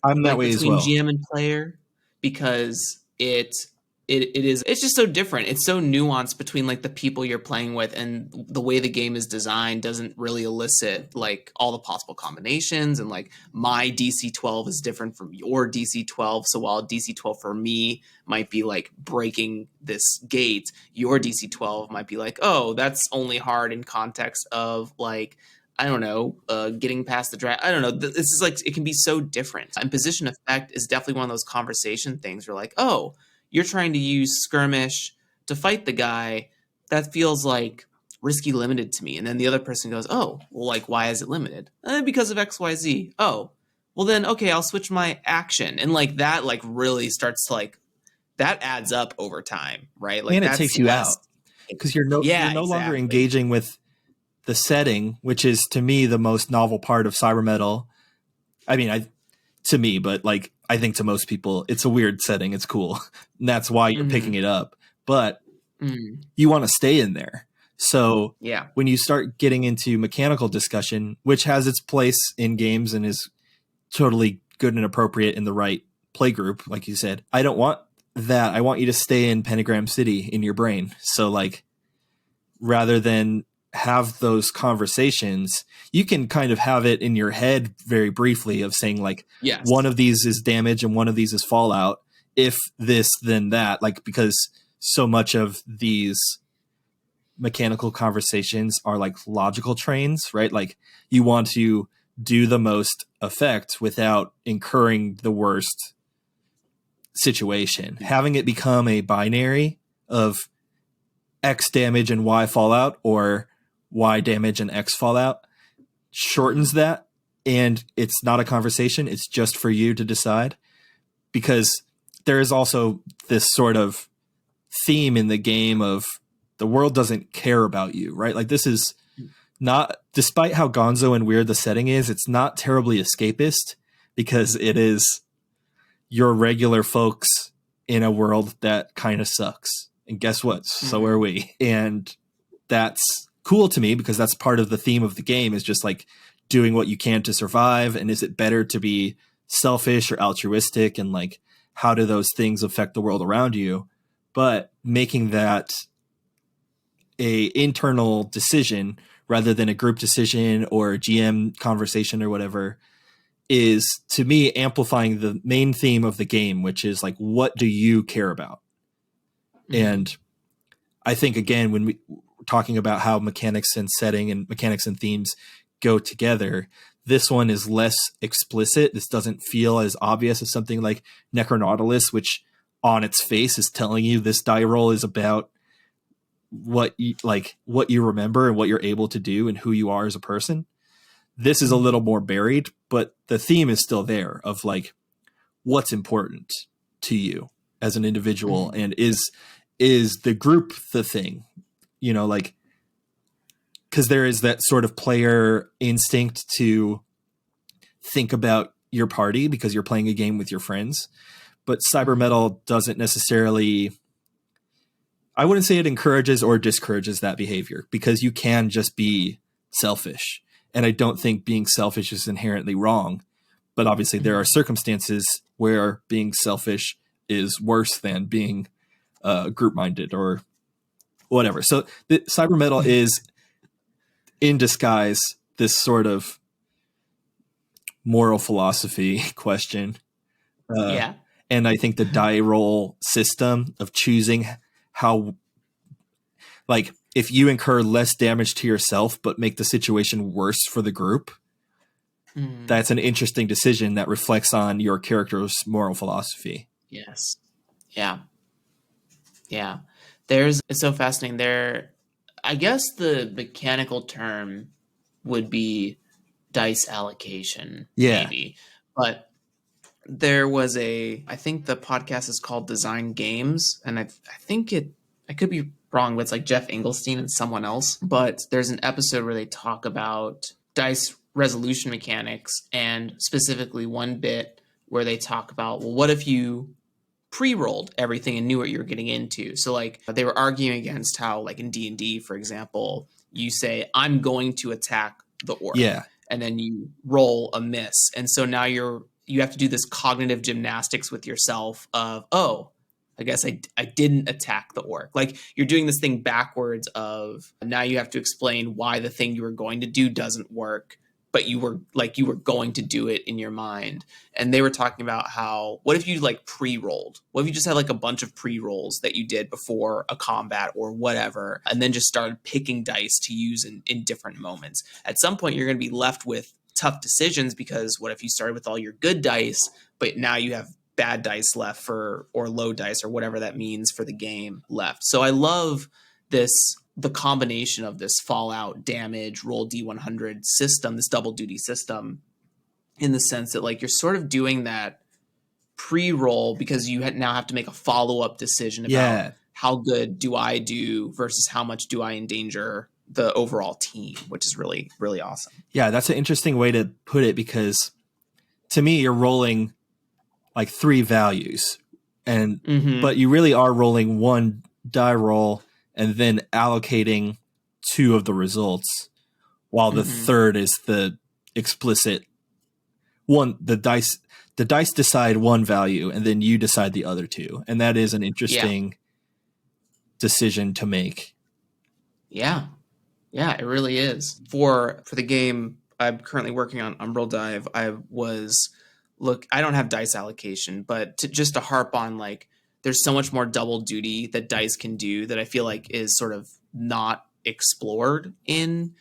I'm that way as well. Between GM and player, because it's just so different. It's so nuanced between like the people you're playing with, and the way the game is designed doesn't really elicit like all the possible combinations. And like my DC 12 is different from your DC 12. So while DC 12 for me might be like breaking this gate, your DC 12 might be like, oh, that's only hard in context of like, I don't know, getting past the draft. I don't know. This is like, it can be so different. And position effect is definitely one of those conversation things where like, oh, you're trying to use skirmish to fight the guy. That feels like risky limited to me. And then the other person goes, oh, well, like, why is it limited? Because of XYZ. Oh, well then, okay, I'll switch my action. And like that, like really starts to like, that adds up over time, right? Like, and it takes you out because you're no longer engaging with the setting, which is to me the most novel part of cyber metal. I mean, to me, but like, I think to most people, it's a weird setting. It's cool. And that's why you're picking it up. But you want to stay in there. So when you start getting into mechanical discussion, which has its place in games and is totally good and appropriate in the right play group, like you said, I don't want that. I want you to stay in Pentagram City in your brain. So like, rather than have those conversations, you can kind of have it in your head very briefly of saying like, one of these is damage and one of these is fallout. If this, then that, like, because so much of these mechanical conversations are like logical trains, right? Like you want to do the most effect without incurring the worst situation. Having it become a binary of X damage and Y fallout, or Y damage and X fallout, shortens that. And it's not a conversation. It's just for you to decide, because there is also this sort of theme in the game of the world doesn't care about you, right? Like this is not, despite how gonzo and weird the setting is, it's not terribly escapist, because it is your regular folks in a world that kind of sucks. And guess what? So are we. And that's cool to me, because that's part of the theme of the game, is just like doing what you can to survive. And is it better to be selfish or altruistic? And like, how do those things affect the world around you? But making that a internal decision rather than a group decision or a GM conversation or whatever is, to me, amplifying the main theme of the game, which is like, what do you care about? And I think, again, when we're talking about how mechanics and setting and mechanics and themes go together, this one is less explicit. This doesn't feel as obvious as something like Necronautilus, which on its face is telling you this die roll is about what you remember and what you're able to do and who you are as a person. This is a little more buried, but the theme is still there of like, what's important to you as an individual, and is the group the thing, you know, like, because there is that sort of player instinct to think about your party because you're playing a game with your friends. But cyber metal doesn't necessarily, I wouldn't say it encourages or discourages that behavior, because you can just be selfish. And I don't think being selfish is inherently wrong. But obviously there are circumstances where being selfish is worse than being group-minded or whatever. So the cyber metal is in disguise this sort of moral philosophy question. And I think the die roll system of choosing how, like, if you incur less damage to yourself but make the situation worse for the group, that's an interesting decision that reflects on your character's moral philosophy. Yes. Yeah. Yeah. It's so fascinating. I guess the mechanical term would be dice allocation, Yeah. maybe. But there was I think the podcast is called Design Games, and I think I could be wrong, but it's like Jeff Engelstein and someone else. But there's an episode where they talk about dice resolution mechanics, and specifically one bit where they talk about, well, what if you pre-rolled everything and knew what you were getting into? So like they were arguing against how, like in D&D, for example, you say, I'm going to attack the orc. Yeah. And then you roll a miss. And so now you have to do this cognitive gymnastics with yourself of, oh, I guess I didn't attack the orc. Like you're doing this thing backwards of, now you have to explain why the thing you were going to do doesn't work, but you were going to do it in your mind. And they were talking about how, what if you like pre-rolled? What if you just had like a bunch of pre-rolls that you did before a combat or whatever, and then just started picking dice to use in different moments? At some point, you're going to be left with tough decisions, because what if you started with all your good dice, but now you have bad dice left or low dice or whatever that means for the game left. So I love the combination of this Fallout damage roll D100 system, this double duty system, in the sense that like you're sort of doing that pre-roll because you now have to make a follow-up decision about how good do I do versus how much do I endanger the overall team, which is really, really awesome. Yeah, that's an interesting way to put it, because to me, you're rolling like 3 values, and but you really are rolling 1 die roll and then allocating 2 of the results, while the third is the explicit one. The dice decide 1 value, and then you decide the other 2, and that is an interesting decision to make. Yeah, it really is. For the game I'm currently working on, Umbral Dive, I don't have dice allocation, but just to harp on, like, there's so much more double duty that dice can do that I feel like is sort of not explored in,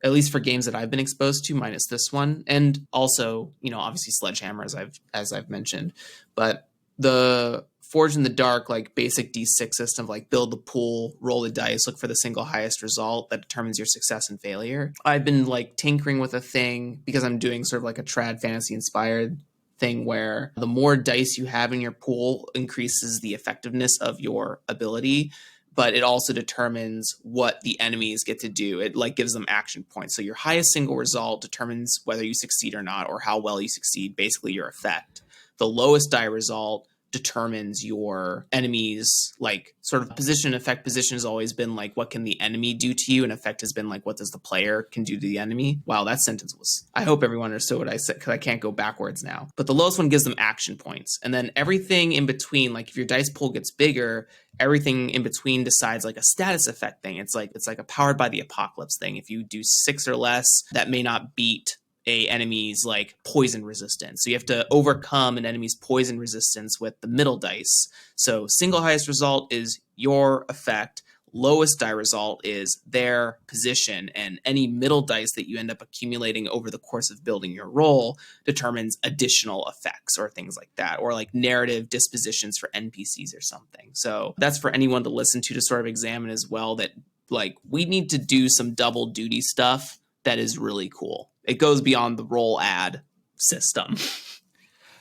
at least for games that I've been exposed to, minus this one. And also, obviously Sledgehammer, as I've mentioned. But the Forge in the Dark, like basic D6 system, like build the pool, roll the dice, look for the single highest result that determines your success and failure. I've been like tinkering with a thing because I'm doing sort of like a trad fantasy inspired thing where the more dice you have in your pool increases the effectiveness of your ability, but it also determines what the enemies get to do. It like gives them action points. So your highest single result determines whether you succeed or not, or how well you succeed, basically your effect. The lowest die result determines your enemy's like sort of position. Effect position has always been like, what can the enemy do to you? And effect has been like, what does the player can do to the enemy? Wow, that sentence was, I hope everyone understood what I said, because I can't go backwards now. But the lowest one gives them action points. And then everything in between, like if your dice pool gets bigger, everything in between decides like a status effect thing. It's like a powered by the apocalypse thing. If you do 6 or less, that may not beat a enemy's like poison resistance. So you have to overcome an enemy's poison resistance with the middle dice. So single highest result is your effect. Lowest die result is their position, and any middle dice that you end up accumulating over the course of building your roll determines additional effects or things like that, or like narrative dispositions for NPCs or something. So that's for anyone to listen to sort of examine as well, that like we need to do some double duty stuff that is really cool. It goes beyond the roll add system.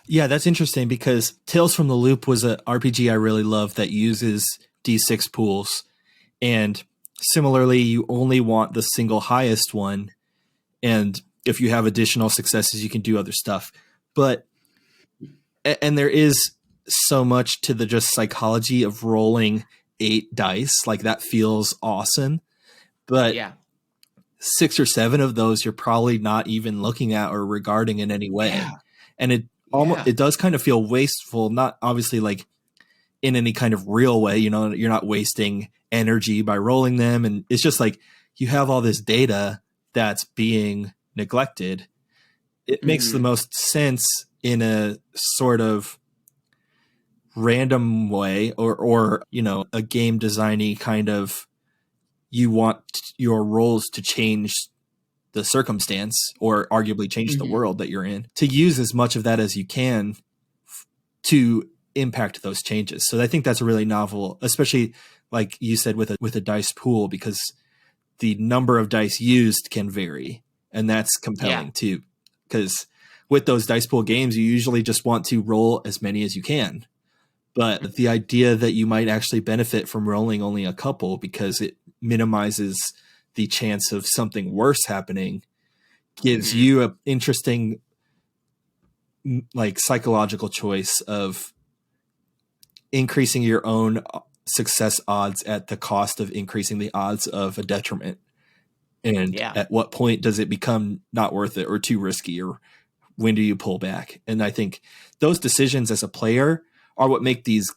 Yeah, that's interesting, because Tales from the Loop was an RPG I really love that uses D6 pools. And similarly, you only want the single highest one. And if you have additional successes, you can do other stuff. And there is so much to the just psychology of rolling 8 dice. Like that feels awesome. But 6 or 7 of those you're probably not even looking at or regarding in any way. And it does kind of feel wasteful, not obviously like in any kind of real way, you're not wasting energy by rolling them. And it's just like you have all this data that's being neglected. It makes the most sense in a sort of random way, or a game designy kind of you want your roles to change the circumstance or arguably change the world that you're in, to use as much of that as you can to impact those changes. So I think that's a really novel, especially like you said with a dice pool, because the number of dice used can vary, and that's compelling too. Because with those dice pool games, you usually just want to roll as many as you can. But the idea that you might actually benefit from rolling only a couple because it minimizes the chance of something worse happening gives you an interesting like psychological choice of increasing your own success odds at the cost of increasing the odds of a detriment. And at what point does it become not worth it or too risky, or when do you pull back? And I think those decisions as a player are what make these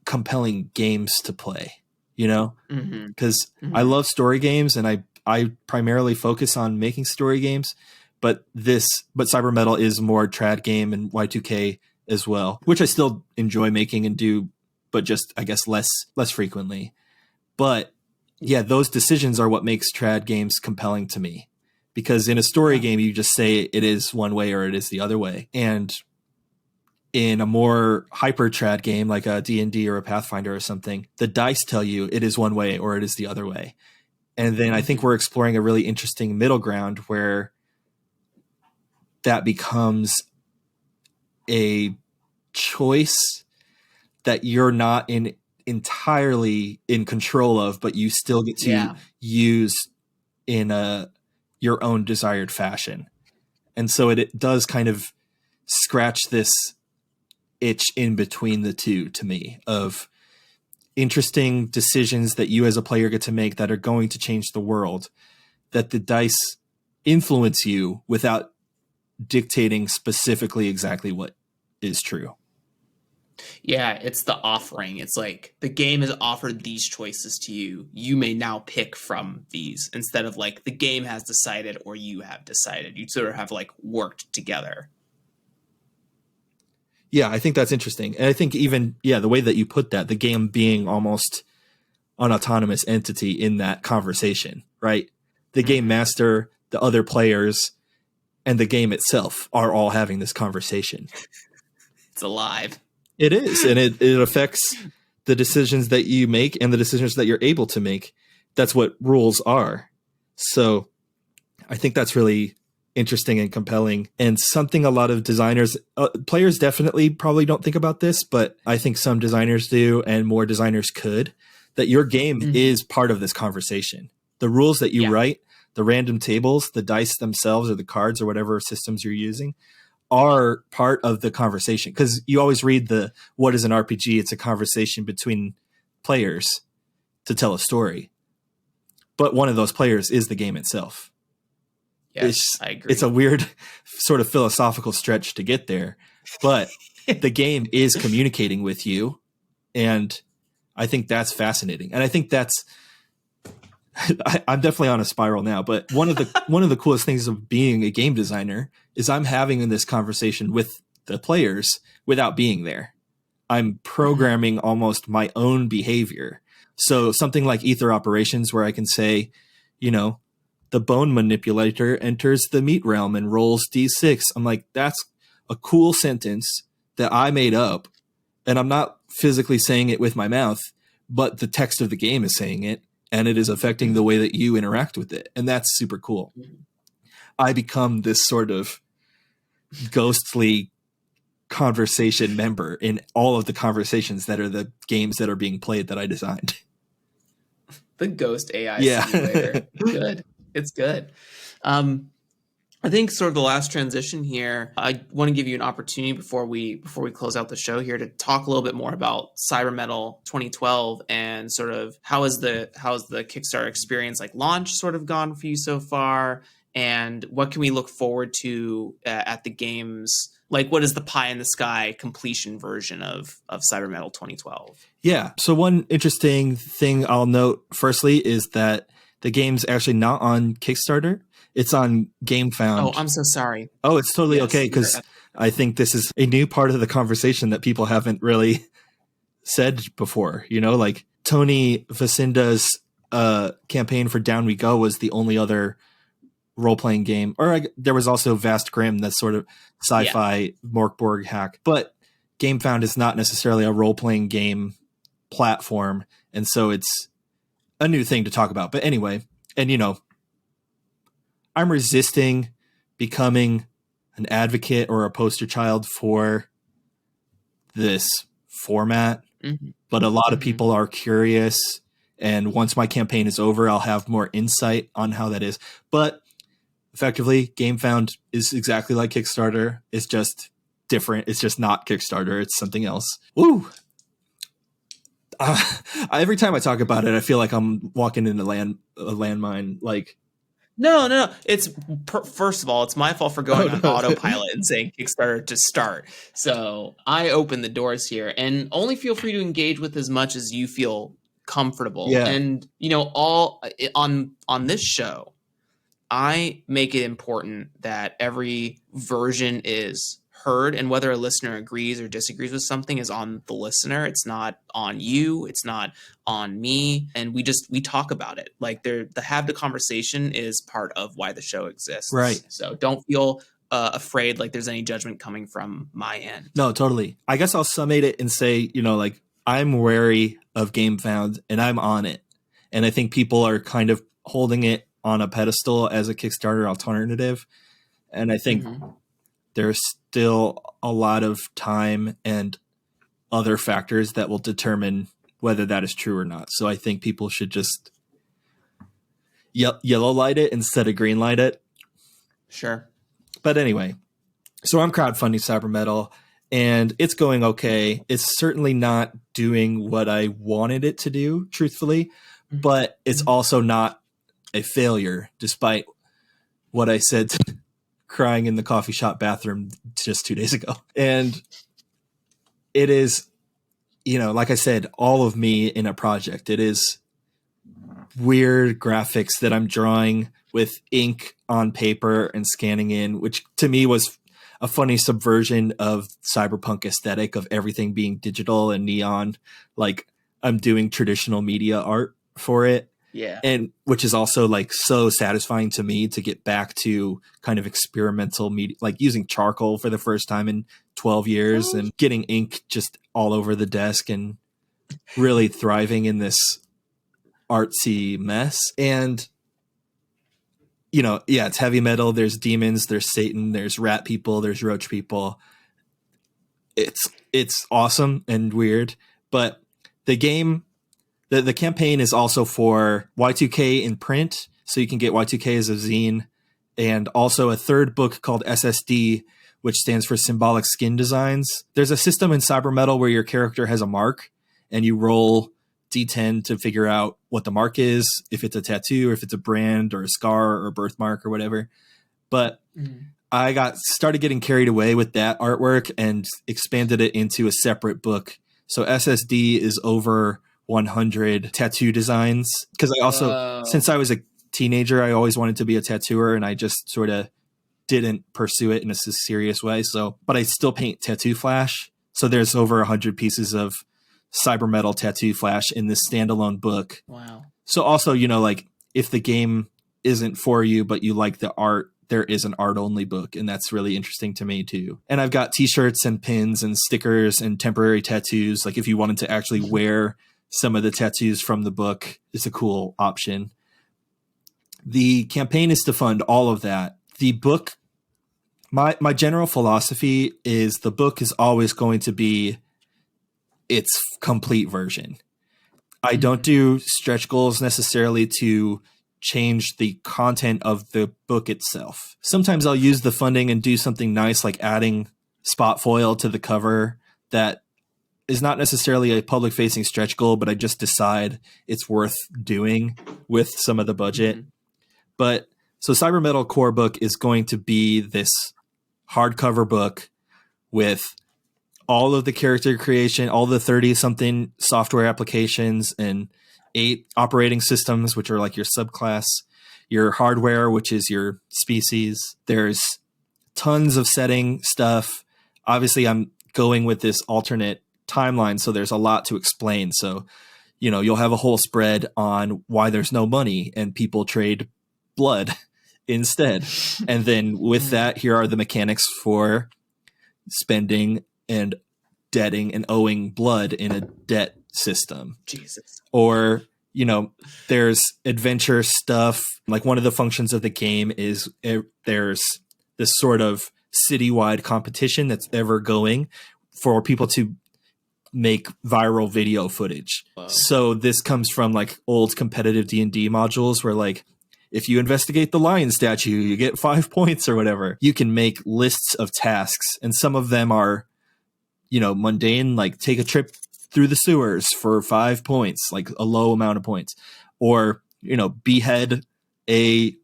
compelling games to play, you know, because I love story games and I primarily focus on making story games, but Cyber Metal is more trad game and Y2K as well, which I still enjoy making and do, but just, I guess, less frequently. But yeah, those decisions are what makes trad games compelling to me, because in a story game, you just say it is one way or it is the other way. And in a more hyper trad game like a D&D or a Pathfinder or something, the dice tell you it is one way or it is the other way. And then I think we're exploring a really interesting middle ground where that becomes a choice that you're not entirely in control of, but you still get to use in your own desired fashion. And so it does kind of scratch this itch in between the two to me of interesting decisions that you as a player get to make that are going to change the world, that the dice influence you without dictating specifically exactly what is true. Yeah, it's the offering. It's like the game has offered these choices to you. You may now pick from these, instead of like the game has decided or you have decided. You sort of have like worked together. Yeah, I think that's interesting. And I think even, the way that you put that, the game being almost an autonomous entity in that conversation, right? The game master, the other players, and the game itself are all having this conversation. It's alive. It is. And it affects the decisions that you make and the decisions that you're able to make. That's what rules are. So I think that's really interesting and compelling, and something a lot of designers, players definitely probably don't think about this, but I think some designers do, and more designers could, that your game is part of this conversation. The rules that you write, the random tables, the dice themselves, or the cards, or whatever systems you're using, are part of the conversation. Because you always read what is an RPG? It's a conversation between players to tell a story. But one of those players is the game itself. Yes, I agree. It's a weird sort of philosophical stretch to get there, but the game is communicating with you, and I think that's fascinating. And I think that's I'm definitely on a spiral now, but one of the coolest things of being a game designer is I'm having this conversation with the players without being there. I'm programming almost my own behavior. So something like ether operations, where I can say, the bone manipulator enters the meat realm and rolls D6. I'm like, that's a cool sentence that I made up, and I'm not physically saying it with my mouth, but the text of the game is saying it, and it is affecting the way that you interact with it. And that's super cool. I become this sort of ghostly conversation member in all of the conversations that are the games that are being played that I designed. The ghost AI simulator. Good. It's good. I think sort of the last transition here, I want to give you an opportunity before we close out the show here to talk a little bit more about Cyber Metal 2012 and sort of how has the Kickstarter experience like launch sort of gone for you so far, and what can we look forward to at the games? Like, what is the pie in the sky completion version of Cyber Metal 2012? Yeah. So one interesting thing I'll note firstly is that the game's actually not on Kickstarter. It's on GameFound. Oh, I'm so sorry. Oh, it's totally okay, because I think this is a new part of the conversation that people haven't really said before. Like Tony Vasinda's campaign for Down We Go was the only other role-playing game, or there was also Vast Grimm, that's sort of sci-fi Morkborg hack, but GameFound is not necessarily a role-playing game platform, and so it's a new thing to talk about. But anyway, and I'm resisting becoming an advocate or a poster child for this format, but a lot of people are curious, and once my campaign is over, I'll have more insight on how that is. But effectively, GameFound is exactly like Kickstarter. It's just different. It's just not Kickstarter. It's something else. Woo! Every time I talk about it, I feel like I'm walking into a landmine. Like, no. It's first of all, it's my fault for going on autopilot and saying Kickstarter to start. So I open the doors here, and only feel free to engage with as much as you feel comfortable. Yeah. And all on this show, I make it important that every version is heard, and whether a listener agrees or disagrees with something is on the listener. It's not on you. It's not on me. And we talk about it. Like have the conversation is part of why the show exists. Right. So don't feel afraid like there's any judgment coming from my end. No, totally. I guess I'll summate it and say, like, I'm wary of GameFound and I'm on it. And I think people are kind of holding it on a pedestal as a Kickstarter alternative. And I think there's still a lot of time and other factors that will determine whether that is true or not. So I think people should just yellow light it instead of green light it. Sure. But anyway, so I'm crowdfunding Cyber Metal, and it's going okay. It's certainly not doing what I wanted it to do, truthfully, but it's also not a failure, despite what I said crying in the coffee shop bathroom just 2 days ago. And it is, like I said, all of me in a project. It is weird graphics that I'm drawing with ink on paper and scanning in, which to me was a funny subversion of cyberpunk aesthetic of everything being digital and neon. Like, I'm doing traditional media art for it. Yeah. And which is also like so satisfying to me to get back to kind of experimental media, like using charcoal for the first time in 12 years and getting ink just all over the desk and really thriving in this artsy mess. And, it's heavy metal. There's demons, there's Satan, there's rat people, there's roach people. It's awesome and weird, but the game, the campaign is also for Y2K in print, so you can get Y2K as a zine, and also a third book called SSD, which stands for Symbolic Skin Designs. There's a system in Cyber Metal where your character has a mark, and you roll D10 to figure out what the mark is, if it's a tattoo, or if it's a brand, or a scar, or a birthmark, or whatever. But I started getting carried away with that artwork and expanded it into a separate book. So SSD is over 100 tattoo designs, because I also, since I was a teenager, I always wanted to be a tattooer, and I just sort of didn't pursue it in a serious way. But I still paint tattoo flash. So there's over 100 pieces of Cyber Metal tattoo flash in this standalone book. Wow. So also, like, if the game isn't for you, but you like the art, there is an art only book, and that's really interesting to me too. And I've got t-shirts and pins and stickers and temporary tattoos. Like, if you wanted to actually wear some of the tattoos from the book, it's a cool option. The campaign is to fund all of that. The book, my general philosophy is the book is always going to be its complete version. I don't do stretch goals necessarily to change the content of the book itself. Sometimes I'll use the funding and do something nice, like adding spot foil to the cover that is not necessarily a public facing stretch goal, but I just decide it's worth doing with some of the budget. But so Cyber Metal core book is going to be this hardcover book with all of the character creation, all the 30 something software applications, and 8 operating systems, which are like your subclass, your hardware, which is your species. There's tons of setting stuff. Obviously, I'm going with this alternate timeline, so there's a lot to explain. So you'll have a whole spread on why there's no money and people trade blood instead. And then with that, here are the mechanics for spending and debting and owing blood in a debt system. Jesus. Or, there's adventure stuff. Like one of the functions of the game is there's this sort of citywide competition that's ever going for people to make viral video footage. Wow. So this comes from like old competitive D&D modules where like, if you investigate the lion statue, you get 5 points or whatever. You can make lists of tasks, and some of them are, mundane, like take a trip through the sewers for 5 points, like a low amount of points, or, behead a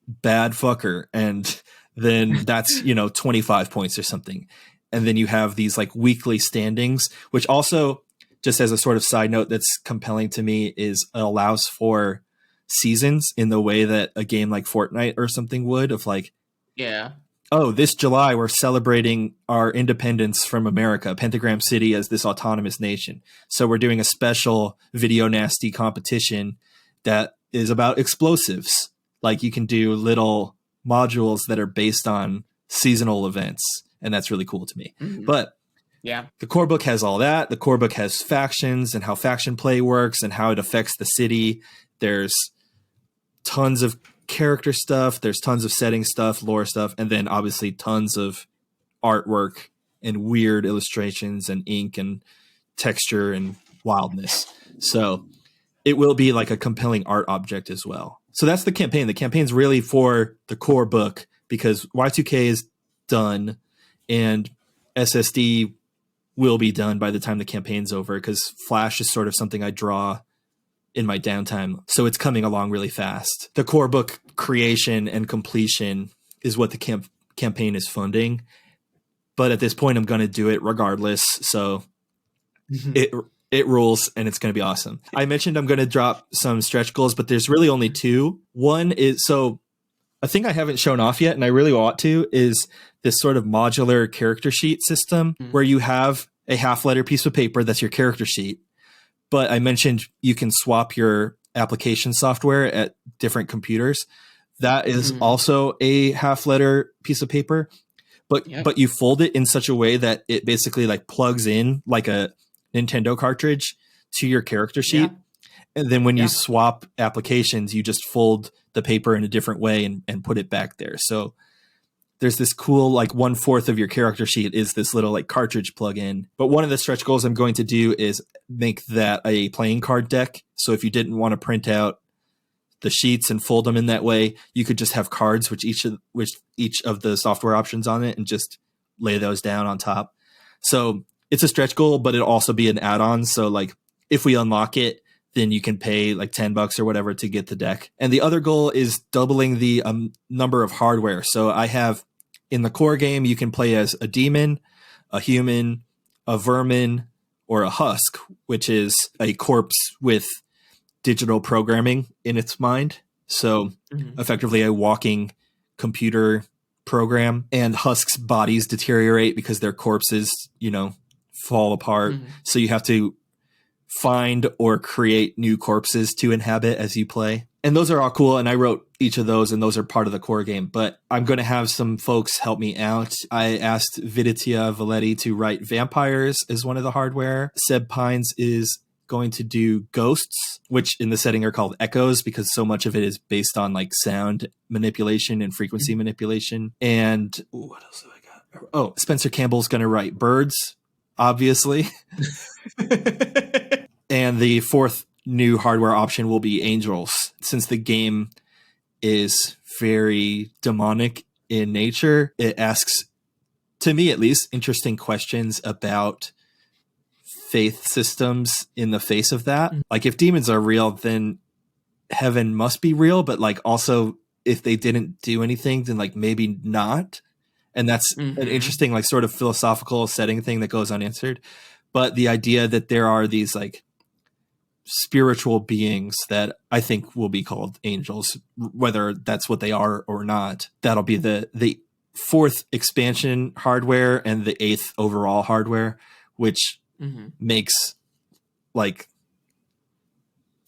bad fucker. And then that's, 25 points or something. And then you have these like weekly standings, which also, just as a sort of side note that's compelling to me, is it allows for seasons in the way that a game like Fortnite or something would, of like, yeah, oh, this July we're celebrating our independence from America, Pentagram City as this autonomous nation. So we're doing a special video nasty competition that is about explosives. Like you can do little modules that are based on seasonal events, and that's really cool to me. Mm-hmm. But yeah, the core book has all that. The core book has factions and how faction play works and how it affects the city. There's tons of character stuff. There's tons of setting stuff, lore stuff, and then obviously tons of artwork and weird illustrations and ink and texture and wildness. So it will be like a compelling art object as well. So that's the campaign. The campaign's really for the core book because Y2K is done and SSD will be done by the time the campaign's over, because Flash is sort of something I draw in my downtime. So it's coming along really fast. The core book creation and completion is what the campaign is funding. But at this point, I'm going to do it regardless. So it rules, and it's going to be awesome. I mentioned I'm going to drop some stretch goals, but there's really only two. One is, so a thing I haven't shown off yet, and I really want to, is this sort of modular character sheet system where you have a half-letter piece of paper that's your character sheet. But I mentioned you can swap your application software at different computers. That is also a half-letter piece of paper, but you fold it in such a way that it basically like plugs in like a Nintendo cartridge to your character sheet. And then when you swap applications, you just fold the paper in a different way and put it back there. So there's this cool, like 1/4 of your character sheet is this little like cartridge plug-in. But one of the stretch goals I'm going to do is make that a playing card deck. So if you didn't want to print out the sheets and fold them in that way, you could just have cards which each of the software options on it and just lay those down on top. So it's a stretch goal, but it'll also be an add-on. So like if we unlock it, then you can pay like $10 or whatever to get the deck. And the other goal is doubling the number of hardware. So I have in the core game, you can play as a demon, a human, a vermin, or a husk, which is a corpse with digital programming in its mind. So effectively a walking computer program. And husks' bodies deteriorate because their corpses, fall apart. So you have to find or create new corpses to inhabit as you play. And those are all cool. And I wrote each of those, and those are part of the core game. But I'm going to have some folks help me out. I asked Viditia Valetti to write vampires as one of the hardware. Seb Pines is going to do ghosts, which in the setting are called echoes because so much of it is based on like sound manipulation and frequency manipulation. And what else have I got? Oh, Spencer Campbell's going to write birds, obviously. And the fourth new hardware option will be angels. Since the game is very demonic in nature, it asks, to me at least, interesting questions about faith systems in the face of that. Like if demons are real, then heaven must be real, but like also if they didn't do anything, then like maybe not. And that's an interesting like sort of philosophical setting thing that goes unanswered. But the idea that there are these like spiritual beings that I think will be called angels, whether that's what they are or not, that'll be the fourth expansion hardware and the eighth overall hardware, which makes like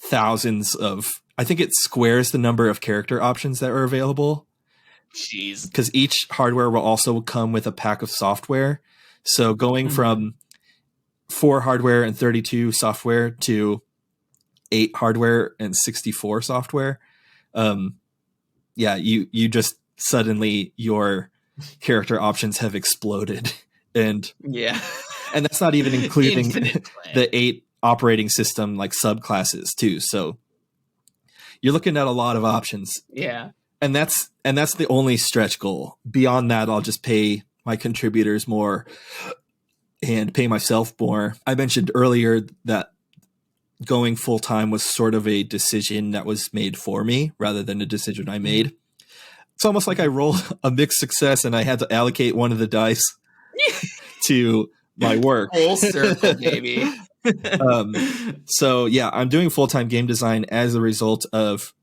thousands of, I think it squares the number of character options that are available. Jeez. Because each hardware will also come with a pack of software. So going from 4 hardware and 32 software to 8 hardware and 64 software. You just suddenly your character options have exploded. And that's not even including the 8 operating system like subclasses too. So you're looking at a lot of options. Yeah. And that's the only stretch goal. Beyond that, I'll just pay my contributors more and pay myself more. I mentioned earlier that going full time was sort of a decision that was made for me rather than a decision I made. It's almost like I rolled a mixed success and I had to allocate one of the dice to my work. Full circle, baby. So yeah, I'm doing full-time game design as a result of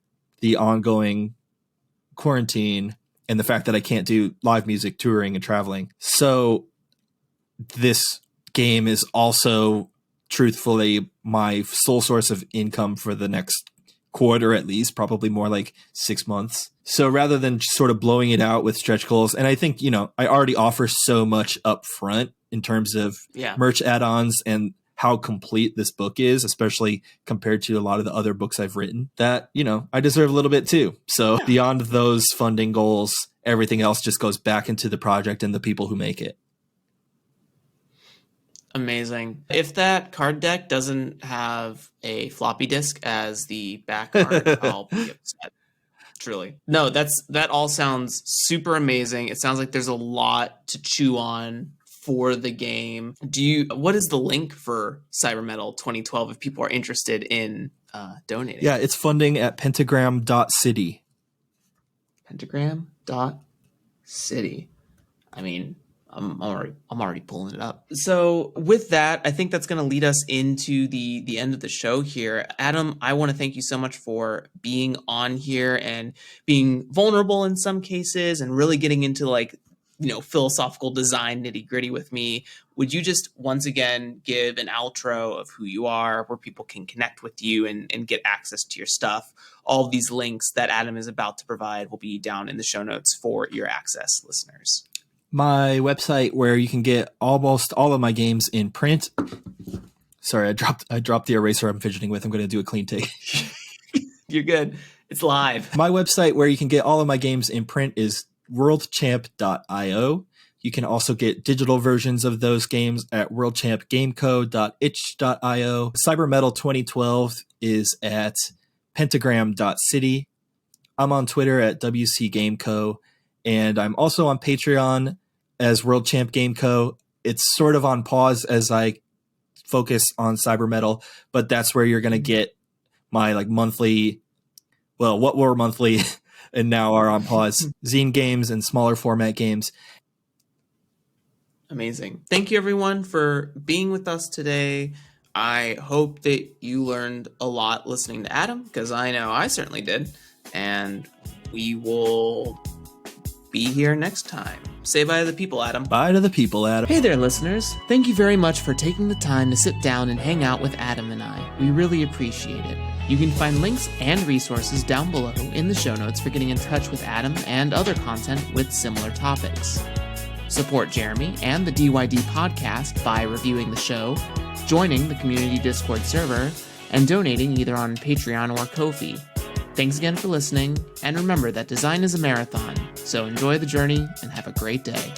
the ongoing quarantine and the fact that I can't do live music, touring, and traveling. So this game is also truthfully my sole source of income for the next quarter, at least, probably more like 6 months. So rather than sort of blowing it out with stretch goals, and I think, I already offer so much up front in terms of merch add-ons and how complete this book is, especially compared to a lot of the other books I've written, that, I deserve a little bit too. So beyond those funding goals, everything else just goes back into the project and the people who make it. Amazing. If that card deck doesn't have a floppy disk as the back art, I'll be upset. Truly. No, that all sounds super amazing. It sounds like there's a lot to chew on for the game. What is the link for Cybermetal 2012 if people are interested in donating? Yeah, it's funding at pentagram.city. Pentagram.city. I mean, I'm already pulling it up. So with that, I think that's going to lead us into the end of the show here. Adam, I want to thank you so much for being on here and being vulnerable in some cases and really getting into philosophical design nitty gritty with me. Would you just once again give an outro of who you are, where people can connect with you and get access to your stuff? All of these links that Adam is about to provide will be down in the show notes for your access listeners. My website where you can get almost all of my games in print. Sorry, I dropped the eraser I'm fidgeting with. I'm going to do a clean take. You're good. It's live. My website where you can get all of my games in print is worldchamp.io. You can also get digital versions of those games at worldchampgameco.itch.io. Cybermetal 2012 is at pentagram.city. I'm on Twitter at WCGameco, and I'm also on Patreon as World Champ Gameco. It's sort of on pause as I focus on Cybermetal, but that's where you're going to get my monthly, what were monthly and now are on pause, zine games and smaller format games. Amazing. Thank you, everyone, for being with us today. I hope that you learned a lot listening to Adam, because I know I certainly did. And we will be here next time. Say bye to the people, Adam. Bye to the people, Adam. Hey there, listeners. Thank you very much for taking the time to sit down and hang out with Adam and I. We really appreciate it. You can find links and resources down below in the show notes for getting in touch with Adam and other content with similar topics. Support Jeremy and the DYD podcast by reviewing the show, joining the community Discord server, and donating either on Patreon or Ko-fi. Thanks again for listening, and remember that design is a marathon, so enjoy the journey and have a great day.